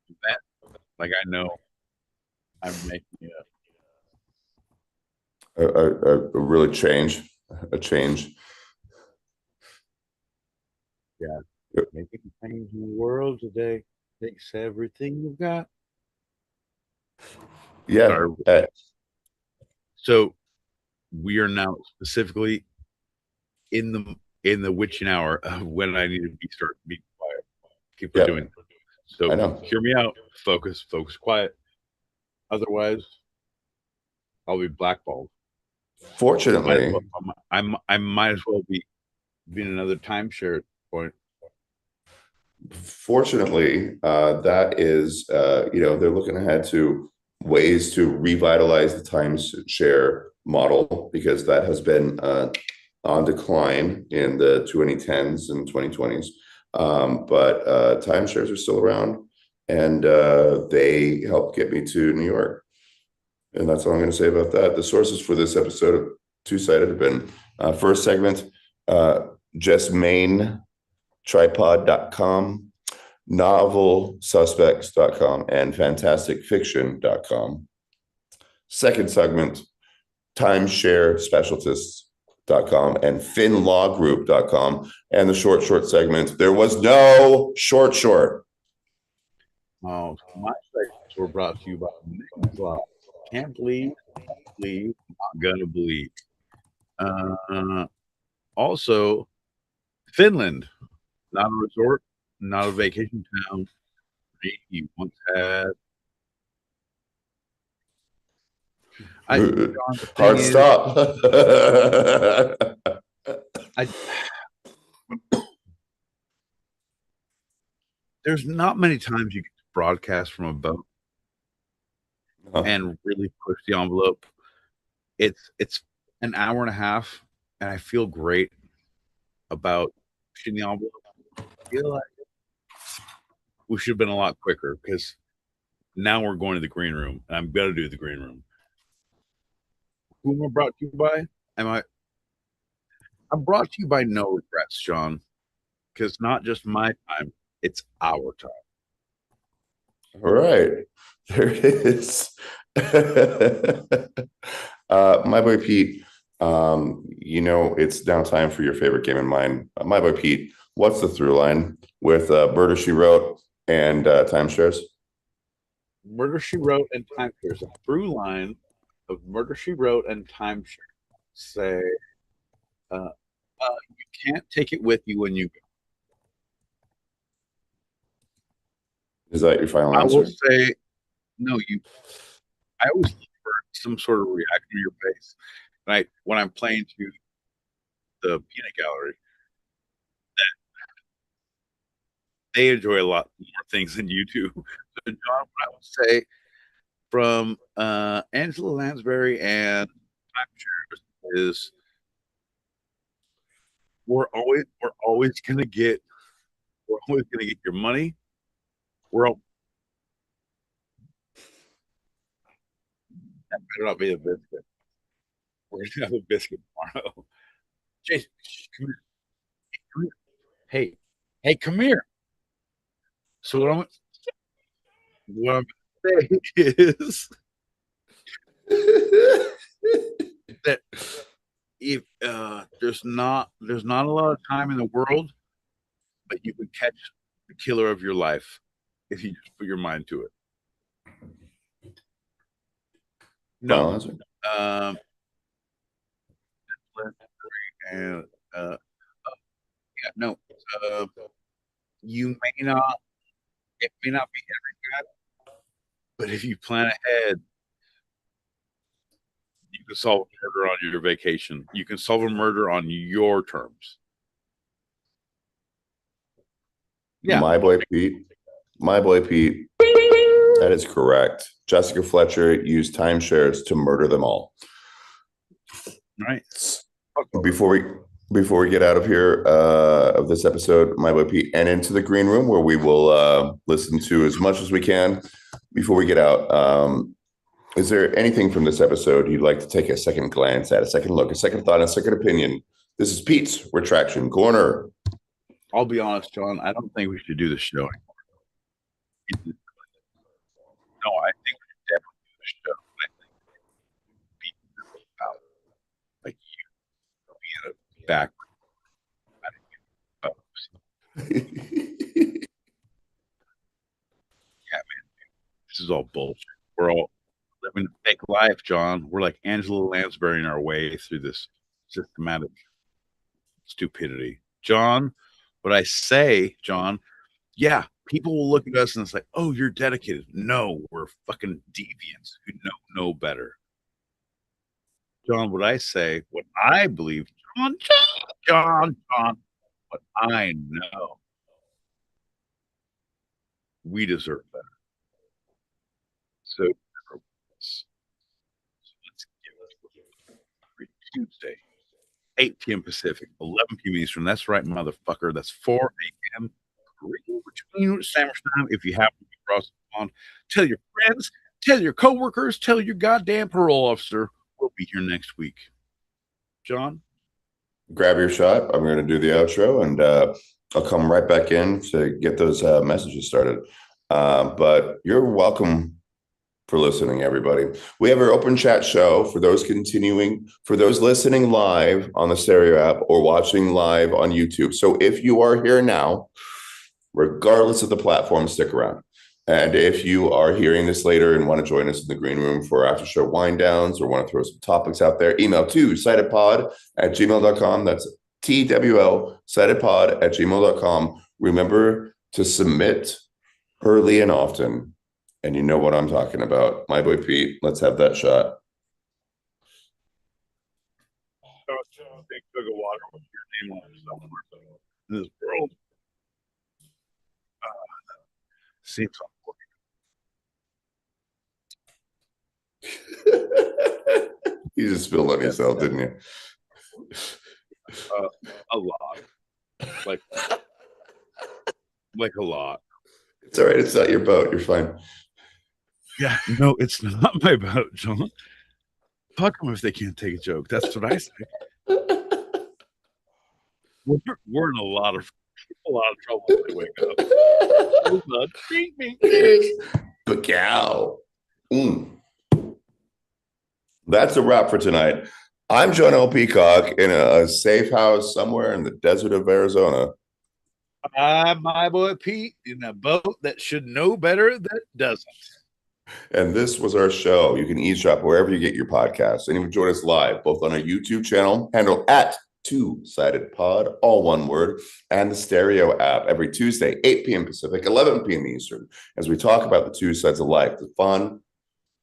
event, like, I know I'm making A really change. Yeah. Making change in the world today takes everything you've got. Yeah. So we are now specifically in the witching hour of when I need to be quiet. People are doing it. So I know. hear me out. Focus, quiet. Otherwise, I'll be blackballed. Fortunately, I might as well be another timeshare point. Fortunately, that is, they're looking ahead to ways to revitalize the timeshare model because that has been on decline in the 2010s and 2020s. But timeshares are still around, and they helped get me to New York. And that's all I'm going to say about that. The sources for this episode of Two Sided have been first segment, justmaintripod.com, novelsuspects.com, and fantasticfiction.com. Second segment, timesharespecialists.com and finlawgroup.com. And the short segment, there was no short. Oh, my segments were brought to you by Nick's Law. Can't believe, not gonna believe. Also, Finland, not a resort, not a vacation town. He once had. Hard stop. There's not many times you can broadcast from a boat and really push the envelope. It's an hour and a half, and I feel great about pushing the envelope. I feel like we should have been a lot quicker because now we're going to the green room, and I'm gonna do the green room. Who am I brought to you by? I'm brought to you by No Regrets, John, because not just my time, it's our time. All right, there it is. My boy Pete, it's now time for your favorite game in mind. My boy Pete, what's the through line with Murder, She Wrote and timeshares? Murder, She Wrote and timeshares. A through line of Murder, She Wrote and timeshare. Say, you can't take it with you when you go. Is that your final answer? I will say, no, I always look for some sort of reaction to your face. When I'm playing to the peanut gallery, that they enjoy a lot more things than you do. So, John, what I would say from Angela Lansbury and timeshares is we're always gonna get your money. That better not be a biscuit. We're gonna have a biscuit tomorrow. Jason, come here. Come here. Hey, come here. So what I'm gonna say is that if there's not a lot of time in the world, but you can catch the killer of your life if you just put your mind to it. No. And no. You may not. It may not be every guy, but if you plan ahead, you can solve a murder on your vacation. You can solve a murder on your terms. Yeah. My boy Pete. That is correct. Jessica Fletcher used timeshares to murder them all. Right. Before we get out of here of this episode, my boy Pete, and into the green room where we will listen to as much as we can. Before we get out, is there anything from this episode you'd like to take a second glance at, a second look, a second thought, a second opinion? This is Pete's Retraction Corner. I'll be honest, John. I don't think we should do the show anymore. No, I think we should definitely do the show. I think Pete out like you be in a back. Yeah, man. This is all bullshit. We're all living a fake life, John. We're like Angela Lansbury in our way through this systematic stupidity. John, what I say, John, yeah, people will look at us and it's like, oh, you're dedicated. No, we're fucking deviants who know no better. John, what I say, what I believe, John, what I know, we deserve better. So let's give it every Tuesday, 8 p.m. Pacific, 11 p.m. Eastern. That's right, motherfucker. That's 4 a.m. Greenwich Sandwich Time. If you happen to be across the pond, tell your friends, tell your coworkers, tell your goddamn parole officer. We'll be here next week. John? Grab your shot. I'm going to do the outro, and I'll come right back in to get those messages started. But you're welcome for listening, everybody. We have our open chat show for those listening live on the Stereo app or watching live on YouTube. So if you are here now, regardless of the platform, stick around. And if you are hearing this later and want to join us in the green room for after show wind downs or want to throw some topics out there, email to citedpod@gmail.com. That's TWL citedpod@gmail.com. Remember to submit early and often. And you know what I'm talking about. My boy Pete, let's have that shot. Big jug of water with your name on it somewhere in this world. Seems You just spilled on yourself, didn't you? A lot. Like a lot. It's all right. It's not your boat. You're fine. Yeah, no, it's not my boat, John. Fuck them if they can't take a joke. That's what I say. We're in a lot of trouble if they wake up. But cow. That's a wrap for tonight. I'm John L. Peacock in a safe house somewhere in the desert of Arizona. I'm my boy Pete in a boat that should know better that doesn't. And this was our show. You can eavesdrop wherever you get your podcasts. And you can join us live, both on our YouTube channel, handle at 2sidedpod, all one word, and the Stereo app every Tuesday, 8 p.m. Pacific, 11 p.m. Eastern, as we talk about the two sides of life, the fun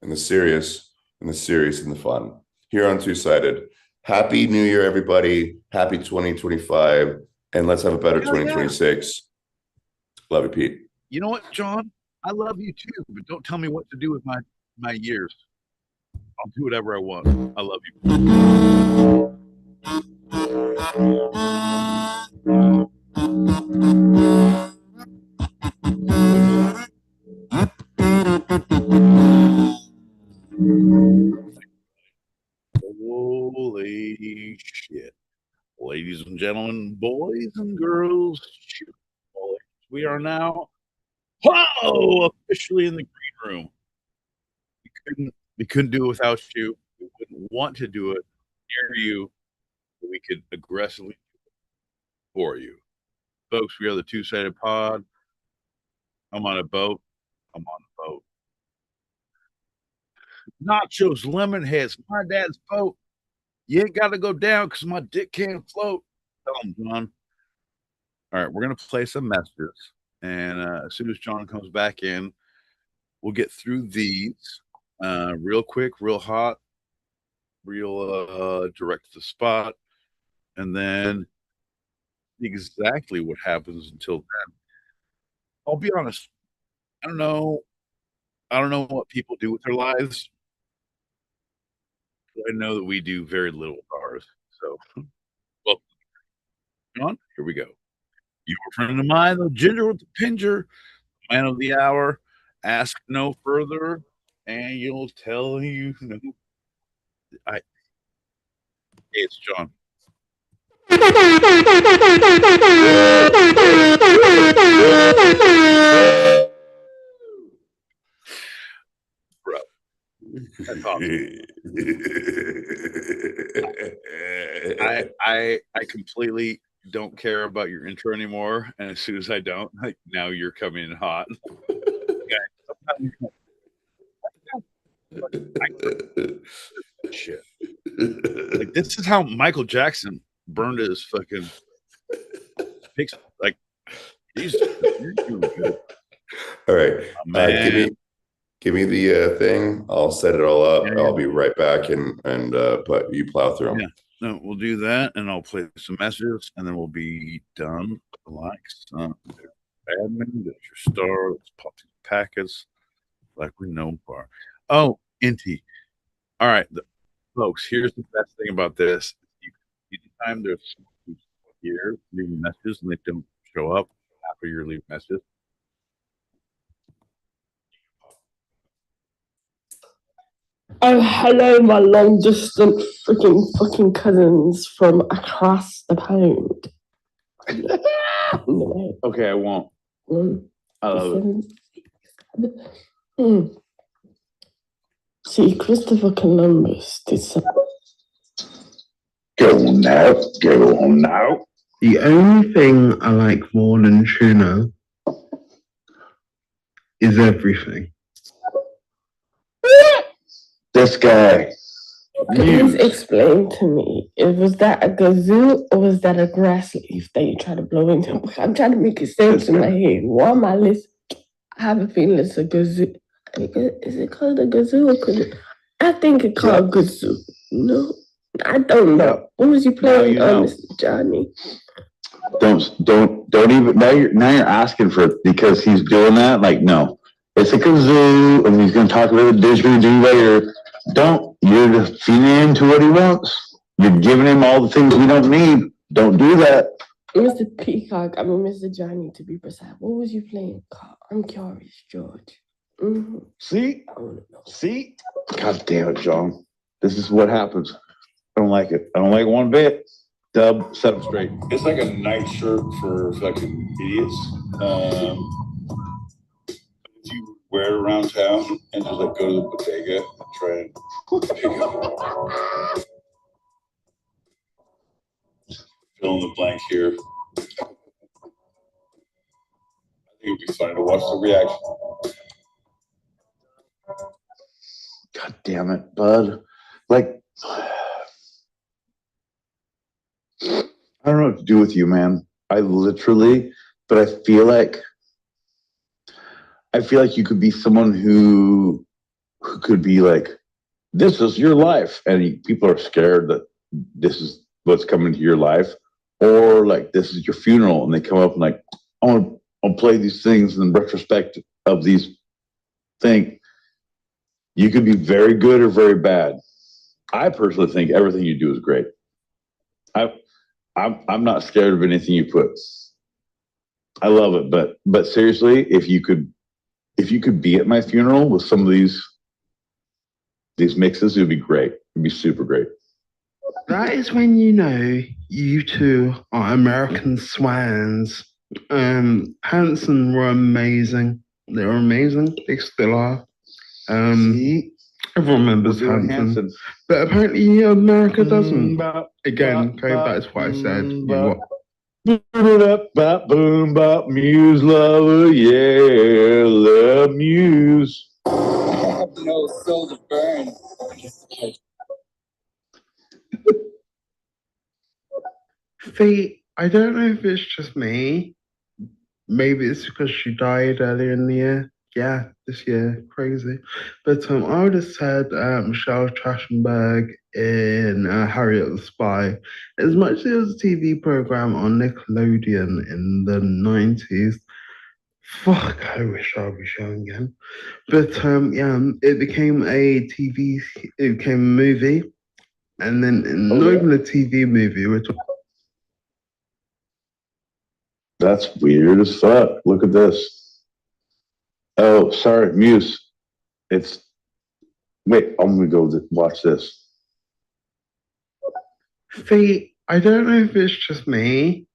and the serious, and the serious and the fun. Here on Two-Sided. Happy New Year, everybody. Happy 2025. And let's have a better 2026. Love you, Pete. You know what, John? I love you too, but don't tell me what to do with my years. I'll do whatever I want. I love you. Holy shit. Ladies and gentlemen, boys and girls, we are now officially in the green room. We couldn't do it without you. We wouldn't want to do it near you, but we could aggressively do it for you. Folks, we are the Two-Sided Pod. I'm on a boat. Nachos, lemon heads, my dad's boat. You ain't got to go down because my dick can't float. Tell him, John. All right, we're going to play some messages. And as soon as John comes back in, we'll get through these real quick, real hot, real direct to the spot. And then exactly what happens until then. I'll be honest. I don't know what people do with their lives. I know that we do very little with ours. So, well, John, here we go. Your friend of mine, the ginger with the pinger, man of the hour, ask no further, and you'll tell you no. Hey, it's John. Bro. That's awesome. I completely don't care about your intro anymore, and as soon as I don't, like now you're coming in hot. Shit. Like, this is how Michael Jackson burned his fucking pixel. Like, Jesus, you're doing good. All right. Man. Give me the thing. I'll set it all up. Yeah. I'll be right back and but you plow through them. Yeah. No, we'll do that, and I'll play some messages, and then we'll be done. Like, admin, there's your star, let's pop these packets like we know for. Oh, Inti. All right, folks, here's the best thing about this. Anytime there's here leaving messages and they don't show up after you're leaving messages. Oh, hello, my long distance fucking cousins from across the pond. Okay, I won't. I love it. See, Christopher Columbus did something. Go on now. The only thing I like more than tuna is everything. This guy. Please explain to me, was that a gazoo or was that a grass leaf that you try to blow into? I'm trying to make it sense in my head. Why am I listening? I have a feeling it's a gazoo. Is it called a gazoo or could it? I think it's called gazoo. No, I don't know. What was you playing, Mr. Johnny? Don't even now you're asking for it because he's doing that. Like, no, it's a kazoo, and he's gonna talk about the didgeridoo later. You're just feeding into what he wants. You're giving him all the things we don't need. Don't do that. Mr. Johnny, to be precise. What was you playing? I'm curious, George. Mm-hmm. See? God damn it, John. This is what happens. I don't like it. I don't like it one bit. Dub, set up straight. It's like a nightshirt for fucking idiots. If you wear it around town and just like go to the bodega and try and pick up. Fill in the blank here. I think it'd be funny to watch the reaction. God damn it, bud. Like, I don't know what to do with you, man. But I feel like you could be someone who could be like, this is your life. And people are scared that this is what's coming to your life. Or like, this is your funeral. And they come up and like, I'll play these things in retrospect of these things. You could be very good or very bad. I personally think everything you do is great. I'm not scared of anything you put. I love it, but seriously, if you could be at my funeral with some of these mixes, it would be great. It'd be super great. That is when you know you two are American swans. Hanson were amazing. They were amazing. They still are. Everyone remembers Hanson. But apparently America doesn't. Again, going back to what I said. Boom bop muse lover, yeah, love muse. No soul to burn. See, I don't know if it's just me. Maybe it's because she died earlier in the year. Yeah, this year, crazy. But I would have said Michelle Trachtenberg in Harriet the Spy. As much as it was a TV program on Nickelodeon in the 90s, fuck, I wish I would be showing again. But it became it became a movie. And then not even a TV movie, we're talking. That's weird as fuck. Look at this. Oh, sorry, Muse. Wait, I'm gonna go watch this. See, I don't know if it's just me.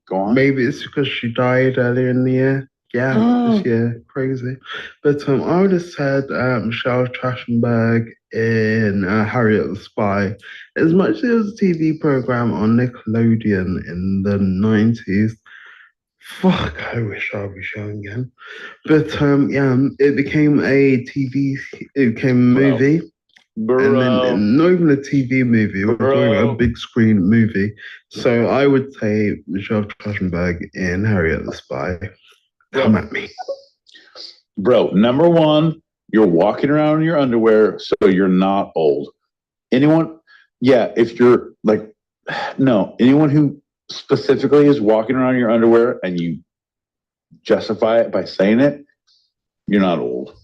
Go on. Maybe it's because she died earlier in the year. Yeah, this year, crazy. But I would have said Michelle Trachtenberg in Harriet the Spy. As much as it was a TV program on Nickelodeon in the 90s, Fuck, I wish I was young again. But yeah, it became a TV, it became a movie. And then not even a TV movie, we're talking about a big screen movie. So I would say Michelle Trachtenberg in Harriet the Spy. Come at me. Bro, number one, you're walking around in your underwear, so you're not old. Anyone, yeah, if you're like, no, anyone who specifically is walking around in your underwear and you justify it by saying it, you're not old.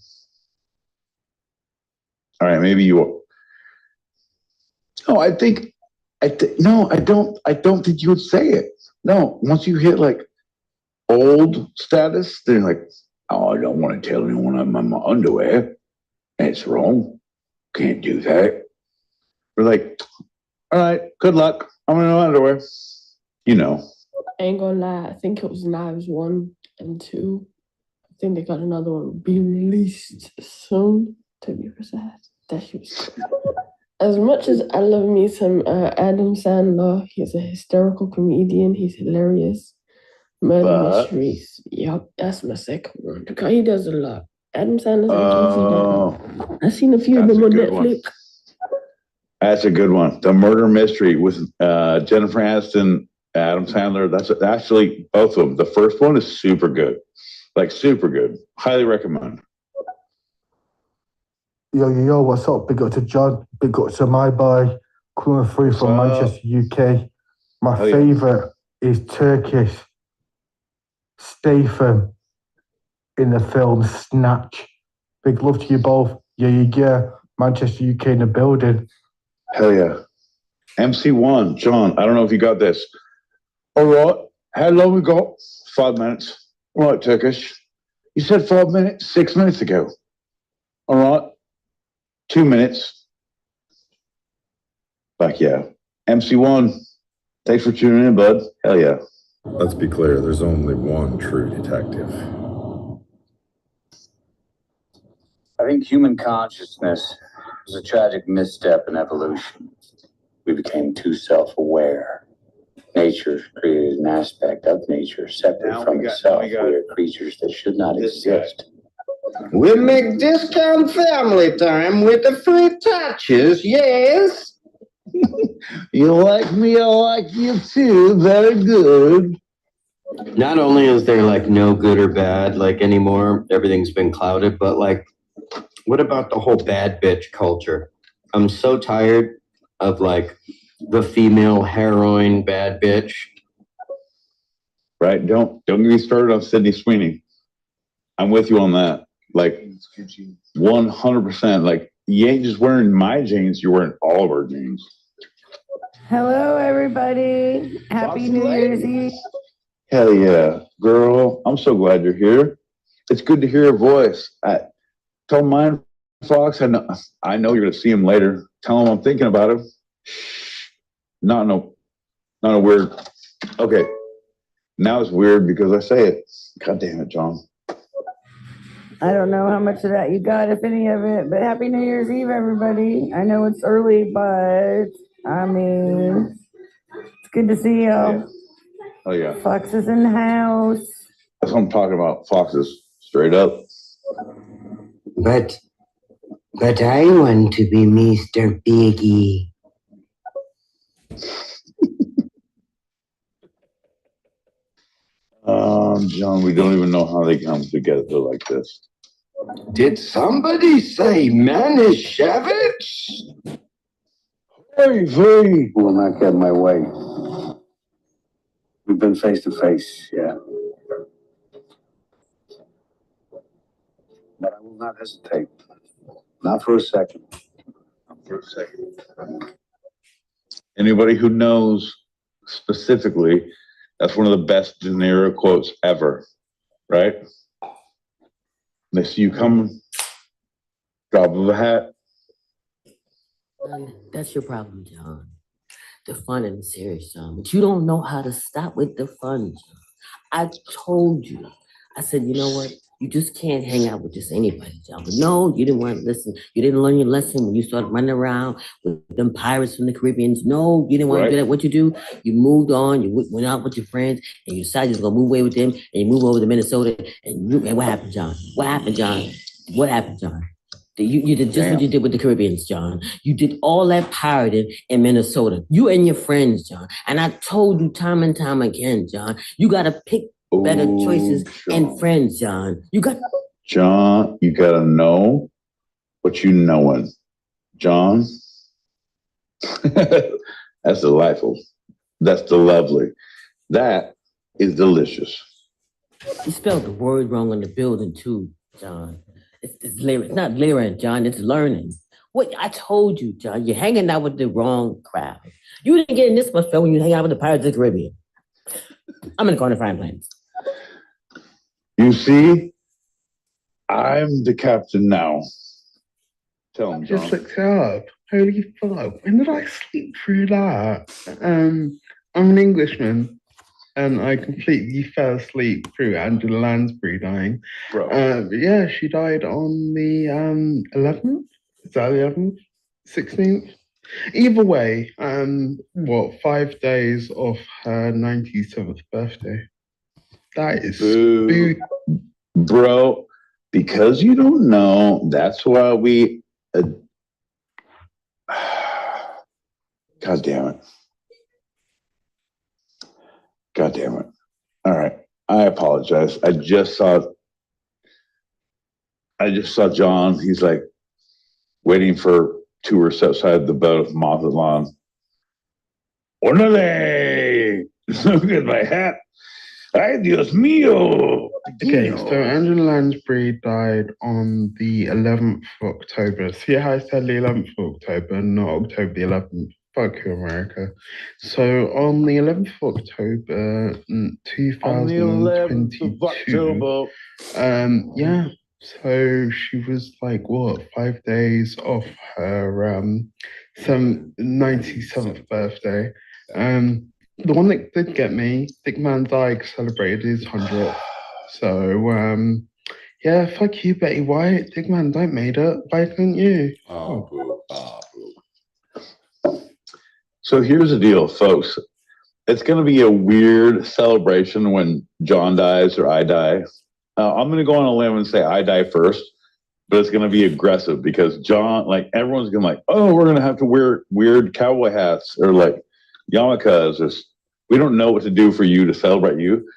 All right, maybe you are. No, I don't think you would say it. No, once you hit like old status, then like, oh, I don't want to tell anyone I'm in my underwear. That's wrong. Can't do that. We're like, all right, good luck. I'm in my underwear. You know. I ain't gonna lie, I think it was Knives 1 and 2. I think they got another one be released soon. To be precise. That shit was cool. As much as I love me some Adam Sandler, he's a hysterical comedian. He's hilarious. Murder Mysteries. Yup, that's my second one. Because he does a lot. Adam Sandler's I've seen a few of them on Netflix. That's a good one. The Murder Mystery with Jennifer Aniston, Adam Sandler. That's actually both of them. The first one is super good. Like super good. Highly recommend. Yo, what's up? Big up to John. Big up to my boy. Coming through from Manchester, UK. My favourite is Turkish Statham in the film Snatch. Big love to you both. Yeah. Manchester, UK in the building. Hell yeah. MC1, John, I don't know if you got this. All right. How long we got? 5 minutes. All right, Turkish. You said 5 minutes 6 minutes ago. All right. 2 minutes. Like, yeah. MC1, thanks for tuning in, bud. Hell yeah. Let's be clear, there's only one true detective. I think human consciousness was a tragic misstep in evolution. We became too self-aware. Nature created an aspect of nature separate from itself. We are creatures that should not exist. We make discount family time with the free touches, yes? You like me, I like you too. Very good. Not only is there like no good or bad like anymore, everything's been clouded, but like, what about the whole bad bitch culture? I'm so tired of like the female heroine bad bitch. Right? Don't get me started on Sydney Sweeney. I'm with you on that. Like 100%. Like you ain't just wearing my jeans, you're wearing all of our jeans. Hello, everybody. Happy New Year's Eve. Hell yeah, girl. I'm so glad you're here. It's good to hear your voice. Tell mine, Fox, I know you're going to see him later. Tell him I'm thinking about him. Not a weird. Okay. Now it's weird because I say it. God damn it, John. I don't know how much of that you got, if any of it, but Happy New Year's Eve, everybody. I know it's early, but I mean, it's good to see you. Oh yeah. Fox is in the house. That's what I'm talking about. Foxes, straight up. But I want to be Mr. Biggie. John, we don't even know how they come together like this. Did somebody say Manischewitz? Hey, V. Will not get in my way. We've been face to face, yeah. But I will not hesitate. Not for a second. Not for a second. Anybody who knows specifically, that's one of the best De Niro quotes ever, right? They see you coming, drop of a hat. That's your problem, John. The fun and the serious, John. But you don't know how to stop with the fun, John. I told you. I said, you know what? You just can't hang out with just anybody, John. But no, you didn't want to listen. You didn't learn your lesson when you started running around with them pirates from the Caribbean. No, you didn't want to do that. What you do? You moved on. You went out with your friends, and you decided you're gonna move away with them, and you move over to Minnesota. And what happened, John? What happened, John? What happened, John? You did just what you did with the Caribbeans, John. You did all that pirating in Minnesota. You and your friends, John. And I told you time and time again, John, you got to pick better choices and friends, John. John, you got to know what you knowing. John, that's delightful. That's the lovely. That is delicious. You spelled the word wrong on the building too, John. It's not lyric, John. It's learning. What I told you, John, you're hanging out with the wrong crowd. You didn't get in this much trouble when you hang out with the Pirates of the Caribbean. I'm in the corner frying plans. You see, I'm the captain now. Tell him, John. Just looked it up. Holy fuck! When did I sleep through that? I'm an Englishman. And I completely fell asleep through Angela Lansbury dying. Yeah, she died on the 11th? Is that the 11th? 16th? Either way, 5 days off her 97th birthday. That is spooky. Bro, because you don't know, that's why we... God damn it. God damn it. All right. I apologize. I just saw John. He's like waiting for tourists outside the boat of Mazatlan. Orale! Look at my hat. Ay, Dios mío. Okay, so Angela Lansbury died on the 11th of October. See how I said the 11th of October, not October the 11th. Fuck you, America. So on the 11th of October, 2022, yeah, so she was like, 5 days off her 97th birthday. The one that did get me, Dick Van Dyke celebrated his 100th. So, yeah, fuck you, Betty White. Dick Van Dyke made it. Why couldn't you? Oh, boo. So here's the deal, folks. It's going to be a weird celebration when John dies or I die. I'm going to go on a limb and say I die first, but it's going to be aggressive because John, like everyone's going to like, oh, we're going to have to wear weird cowboy hats or like yarmulkes. We don't know what to do for you to celebrate you.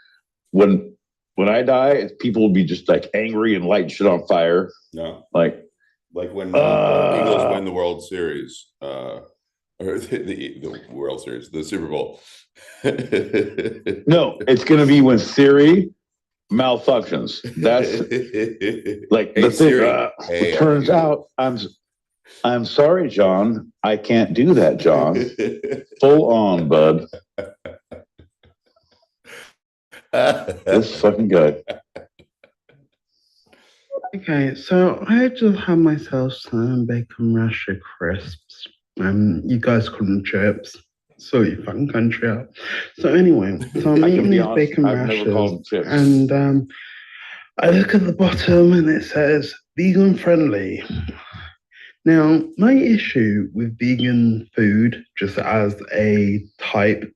When I die, people will be just like angry and light shit on fire. No, like when the Eagles win the World Series. Or the World Series, the Super Bowl. No, it's going to be when Siri malfunctions. That's like the thing. It turns out I'm sorry, John. I can't do that, John. Full on, bud. This fucking guy. Okay, so I just had myself some bacon rasher crisps. You guys call them chips. So you fucking country out. So anyway, so I'm eating these bacon rashers, and I look at the bottom and it says vegan friendly. Now, my issue with vegan food, just as a type,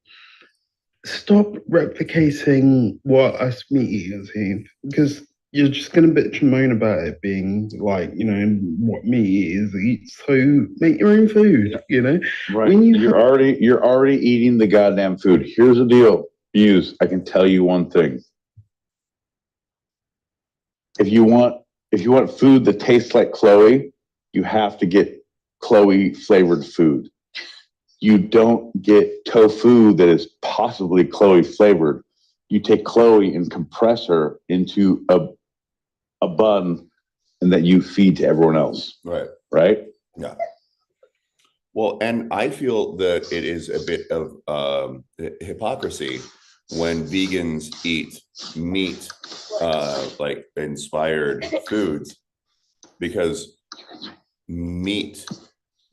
stop replicating what us meat eaters eat, because you're just going to bitch and moan about it being like, what meat eaters eat. So make your own food, Right. You're already eating the goddamn food. Here's the deal, Muse. I can tell you one thing. If you want food that tastes like Chloe, you have to get Chloe flavored food. You don't get tofu that is possibly Chloe flavored. You take Chloe and compress her into a bun and that you feed to everyone else. Right? Yeah. Well, and I feel that it is a bit of hypocrisy when vegans eat meat, like inspired foods, because meat,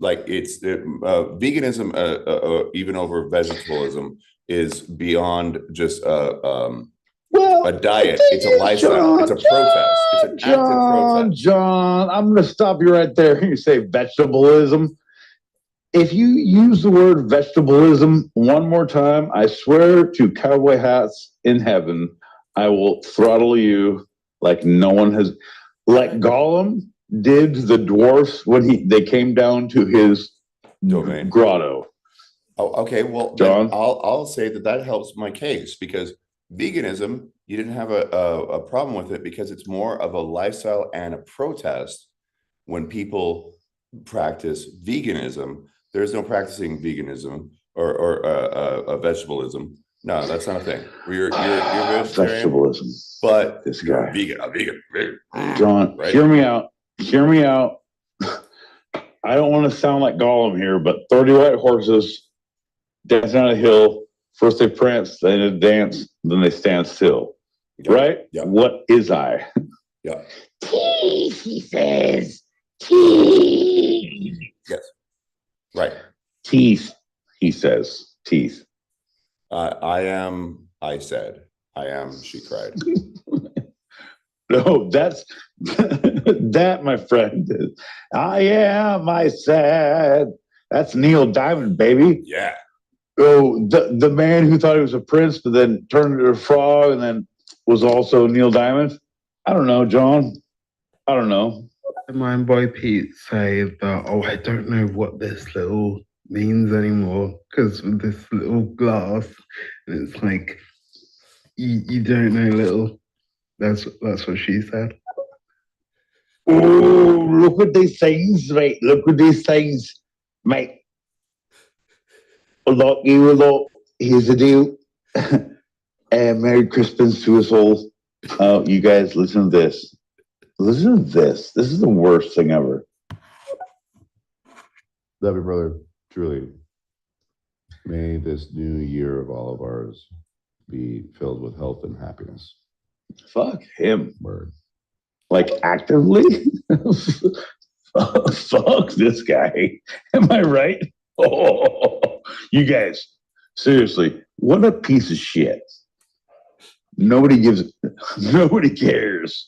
like it's veganism, even over vegetarianism, is beyond just Well, a diet. It's a lifestyle. It's a protest. It's an active protest. John, I'm going to stop you right there. You say vegetableism. If you use the word vegetableism one more time, I swear to cowboy hats in heaven, I will throttle you like no one has. Like Gollum did the dwarfs when they came down to his domain grotto. Oh, okay. Well, John, I'll say that helps my case, because veganism, you didn't have a problem with it because it's more of a lifestyle and a protest. When people practice veganism, there's no practicing veganism or vegetabilism. No, that's not a thing. You're vegetarian, vegetabilism. but this you're guy, a vegan. John, right? Hear me out. Hear me out. I don't want to sound like Gollum here, but 30 white horses dancing on a hill. First they prance, then they dance, then they stand still. Yeah. Right? Yeah. What is I? Yeah. Teeth, he says. Teeth. Yes. Right. Teeth, he says. Teeth. I said. I am, she cried. No, that's that, my friend. I am, I said. That's Neil Diamond, baby. Yeah. Oh, the man who thought he was a prince, but then turned into a frog, and then was also Neil Diamond. I don't know, John. I don't know. My boy Pete say that, oh, I don't know what this little means anymore because of this little glass. And it's like, you don't know little. That's what she said. Oh, look at these things, mate. Look at these things, mate. Look, you look. Here's the deal. Merry Christmas to us all. You guys, listen to this. Listen to this. This is the worst thing ever. Love you, brother. Truly. May this new year of all of ours be filled with health and happiness. Fuck him. Word. Like actively? Fuck this guy. Am I right? Oh, you guys, seriously, what a piece of shit. Nobody cares.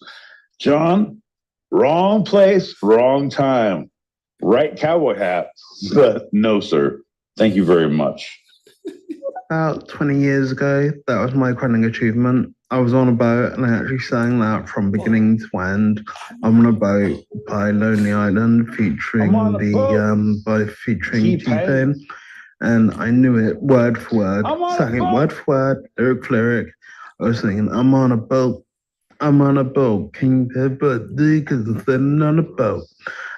John, wrong place, wrong time. Right cowboy hat, but no, sir. Thank you very much. About 20 years ago, that was my crowning achievement. I was on a boat and I actually sang that from beginning to end. I'm on a boat by Lonely Island featuring T-Pain. And I knew it word for word, sang it word for word, lyric for lyric. I was singing, I'm on a boat, I'm on a boat, King birthday, because I'm sitting on a boat.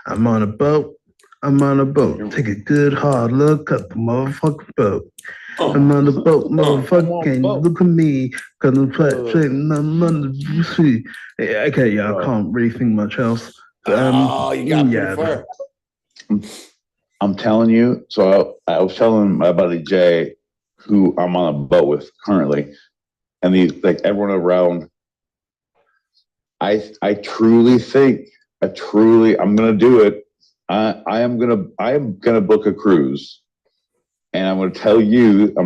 I'm on a boat, I'm on a boat. Take a good hard look at the motherfucking boat. I'm on the boat, motherfucking look at me, cause I'm playing I'm on the sea. Okay, yeah, I can't really think much else. You got pretty far. I'm telling you, so I was telling my buddy Jay, who I'm on a boat with currently, and these like everyone around. I truly think, I'm gonna do it. I am gonna book a cruise, and I'm gonna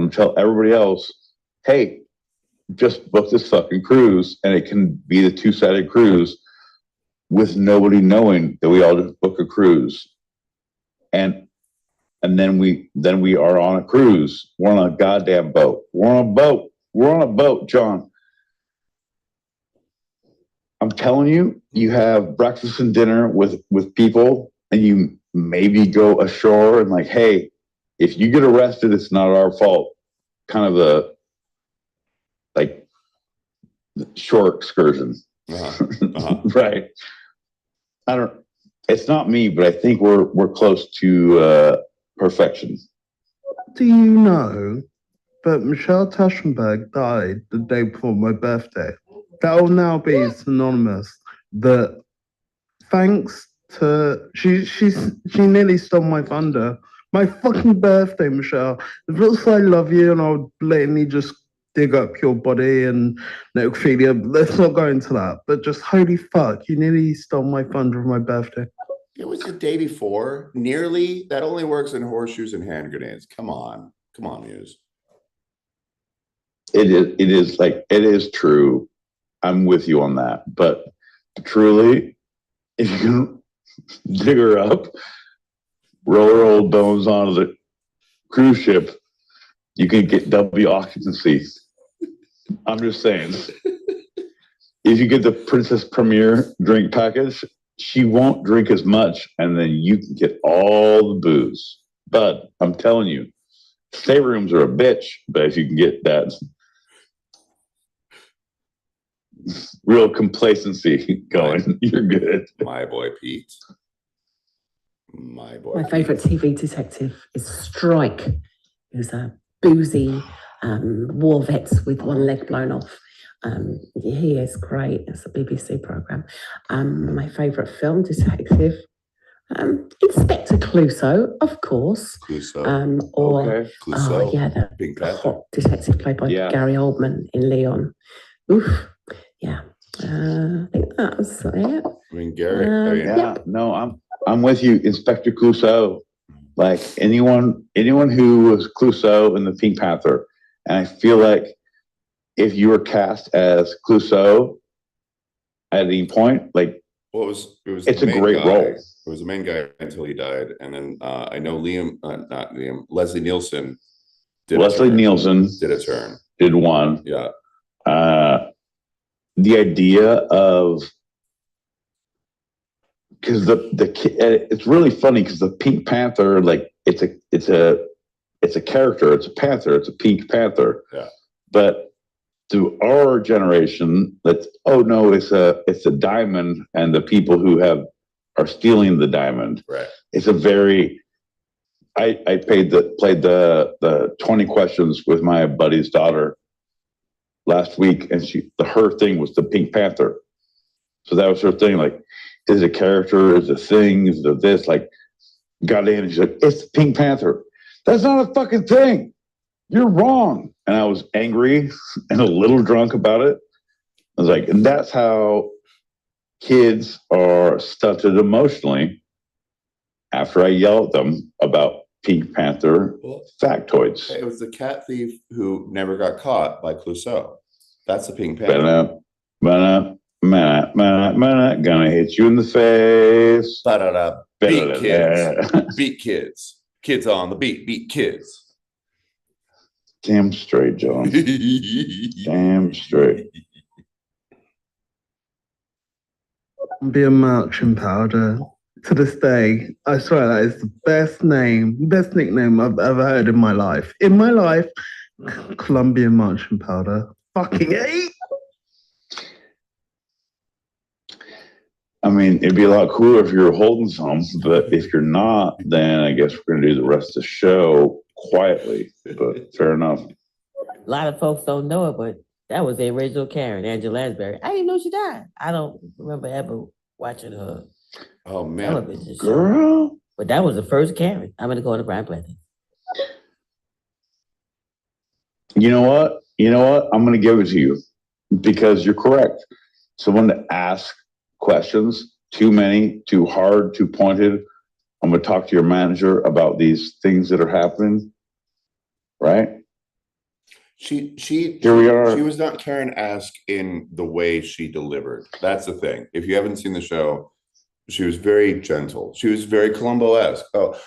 tell everybody else, hey, just book this fucking cruise, and it can be the two-sided cruise with nobody knowing that we all just book a cruise. And then we are on a cruise. We're on a goddamn boat. We're on a boat, John. I'm telling you, you have breakfast and dinner with people, and you maybe go ashore and like, hey, if you get arrested, it's not our fault. Kind of a like shore excursion. Right. It's not me, but I think we're close to perfection. Do you know that Michelle Taschenberg died the day before my birthday? That will now be synonymous. That thanks to she nearly stole my thunder. My fucking birthday, Michelle. It looks like I love you, and I'll blatantly just dig up your body and necrophilia. Let's not go into that. But just holy fuck, you nearly stole my thunder of my birthday. It was the day before. Nearly. That only works in horseshoes and hand grenades. Come on, Muse. It is like, it is true. I'm with you on that. But truly, if you can dig her up, roll her old bones onto the cruise ship, you can get double occupancy. I'm just saying. If you get the Princess Premier drink package, she won't drink as much, and then you can get all the booze. But I'm telling you, staterooms are a bitch, but if you can get that real complacency going, you're good. My boy Pete. My boy. My favourite TV detective is Strike, who's a boozy war vet with one leg blown off. He is great. It's a BBC programme. My favourite film detective, Inspector Clouseau, of course. Clouseau. Or Okay. Clouseau. oh yeah, the hot detective played by Gary Oldman in Leon. Oof. Yeah. I think that's it. I mean, Gary. No, I'm with you, Inspector Clouseau. Like anyone who was Clouseau in the Pink Panther, and I feel like if you were cast as Clouseau at any point, like, well, it was it's a great role. It was the main guy until he died, and then I know Leslie Nielsen did a turn. Did one. Yeah. The idea of, because it's really funny because the Pink Panther, like it's a character, it's a panther, it's a pink panther. Yeah. But to our generation, it's a diamond, and the people who are stealing the diamond. Right. It's a very. I played the 20 questions with my buddy's daughter last week, and her thing was the Pink Panther. So that was her thing. Like, is it a character? Is it a thing? Is it this? Like, got in and she's like, it's the Pink Panther. That's not a fucking thing. You're wrong. And I was angry and a little drunk about it. I was like, and that's how kids are stunted emotionally after I yell at them about Pink Panther factoids. It was the cat thief who never got caught by Clouseau. That's the Pink Panther. Gonna hit you in the face. Beat kids. Beat kids. Kids on the beat. Beat kids. Damn straight, John. Damn straight. Be marching powder. To this day, I swear that is the best nickname I've ever heard in my life. In my life, Colombian marching powder. Fucking A. I mean, it'd be a lot cooler if you were holding some, but if you're not, then I guess we're gonna do the rest of the show quietly. But fair enough. A lot of folks don't know it, but that was the original Karen, Angela Lansbury. I didn't know she died. I don't remember ever watching her television show. Girl. But that was the first Karen. I'm gonna go to Brian Planting. You know what? I'm gonna give it to you because you're correct. Someone to ask questions, too many, too hard, too pointed. I'm gonna talk to your manager about these things that are happening. Right? Here we are. She was not Karen Ask in the way she delivered. That's the thing. If you haven't seen the show, she was very gentle. She was very Columbo-esque. Oh,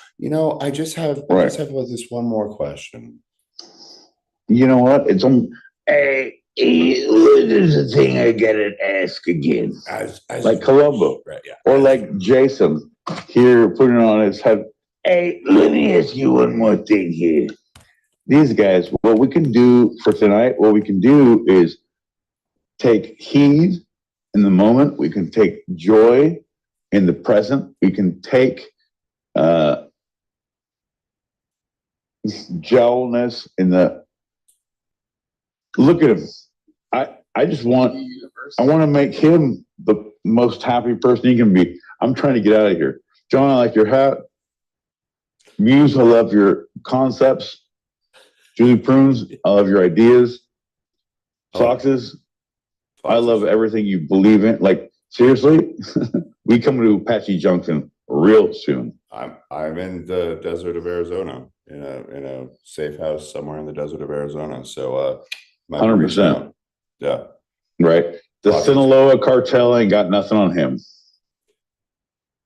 I just have this one more question. You know what? It's hey, what is the thing I gotta ask again? Like Columbo. Right, yeah. Or like Jason here putting it on his head. Hey, let me ask you one more thing here. These guys, what we can do for tonight, is take heed in the moment. We can take joy in the present. We can take gentleness in the. Look at him. I want to make him the most happy person he can be. I'm trying to get out of here. John, I like your hat. Muse, I love your concepts. Julie Prunes, I love your ideas. Foxes, I love everything you believe in. Like, seriously, we come to Apache Junction real soon. I'm in the desert of Arizona, in a safe house somewhere in the desert of Arizona. So Might be reaching 100%. out. Yeah. Right. The Sinaloa cartel ain't got nothing on him.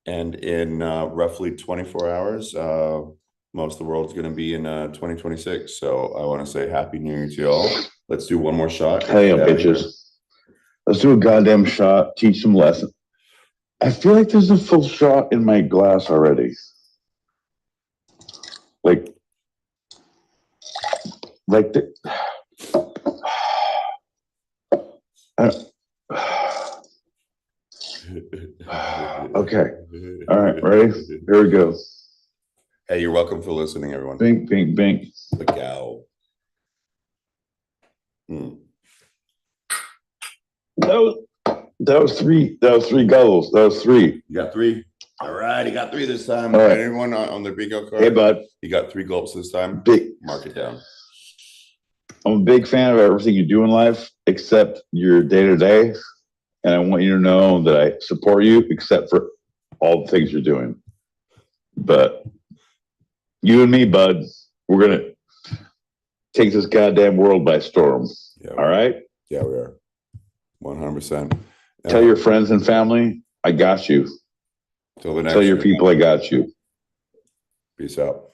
And in roughly 24 hours, most of the world's going to be in 2026. So I want to say Happy New Year to y'all. Let's do one more shot. Hey, bitches. Let's do a goddamn shot. Teach some lesson. I feel like there's a full shot in my glass already. Like the. Okay. All right. Ready? Here we go. Hey, you're welcome for listening, everyone. Bink, bink, bink. The gal. That was three. That was three gulls. That was three. You got three. All right, he got three this time. All right. Anyone on the bingo card? Hey, bud. You got 3 gulps this time. Big. Mark it down. I'm a big fan of everything you do in life, except your day to day. And I want you to know that I support you, except for all the things you're doing. But you and me, bud, we're going to take this goddamn world by storm. Yeah, all right? Yeah, we are. 100%. Tell your friends and family, I got you. Till the next Tell your year. people I got you. Peace out.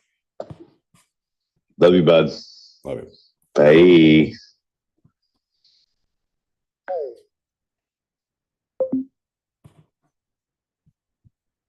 Love you, bud. Love you. Bye.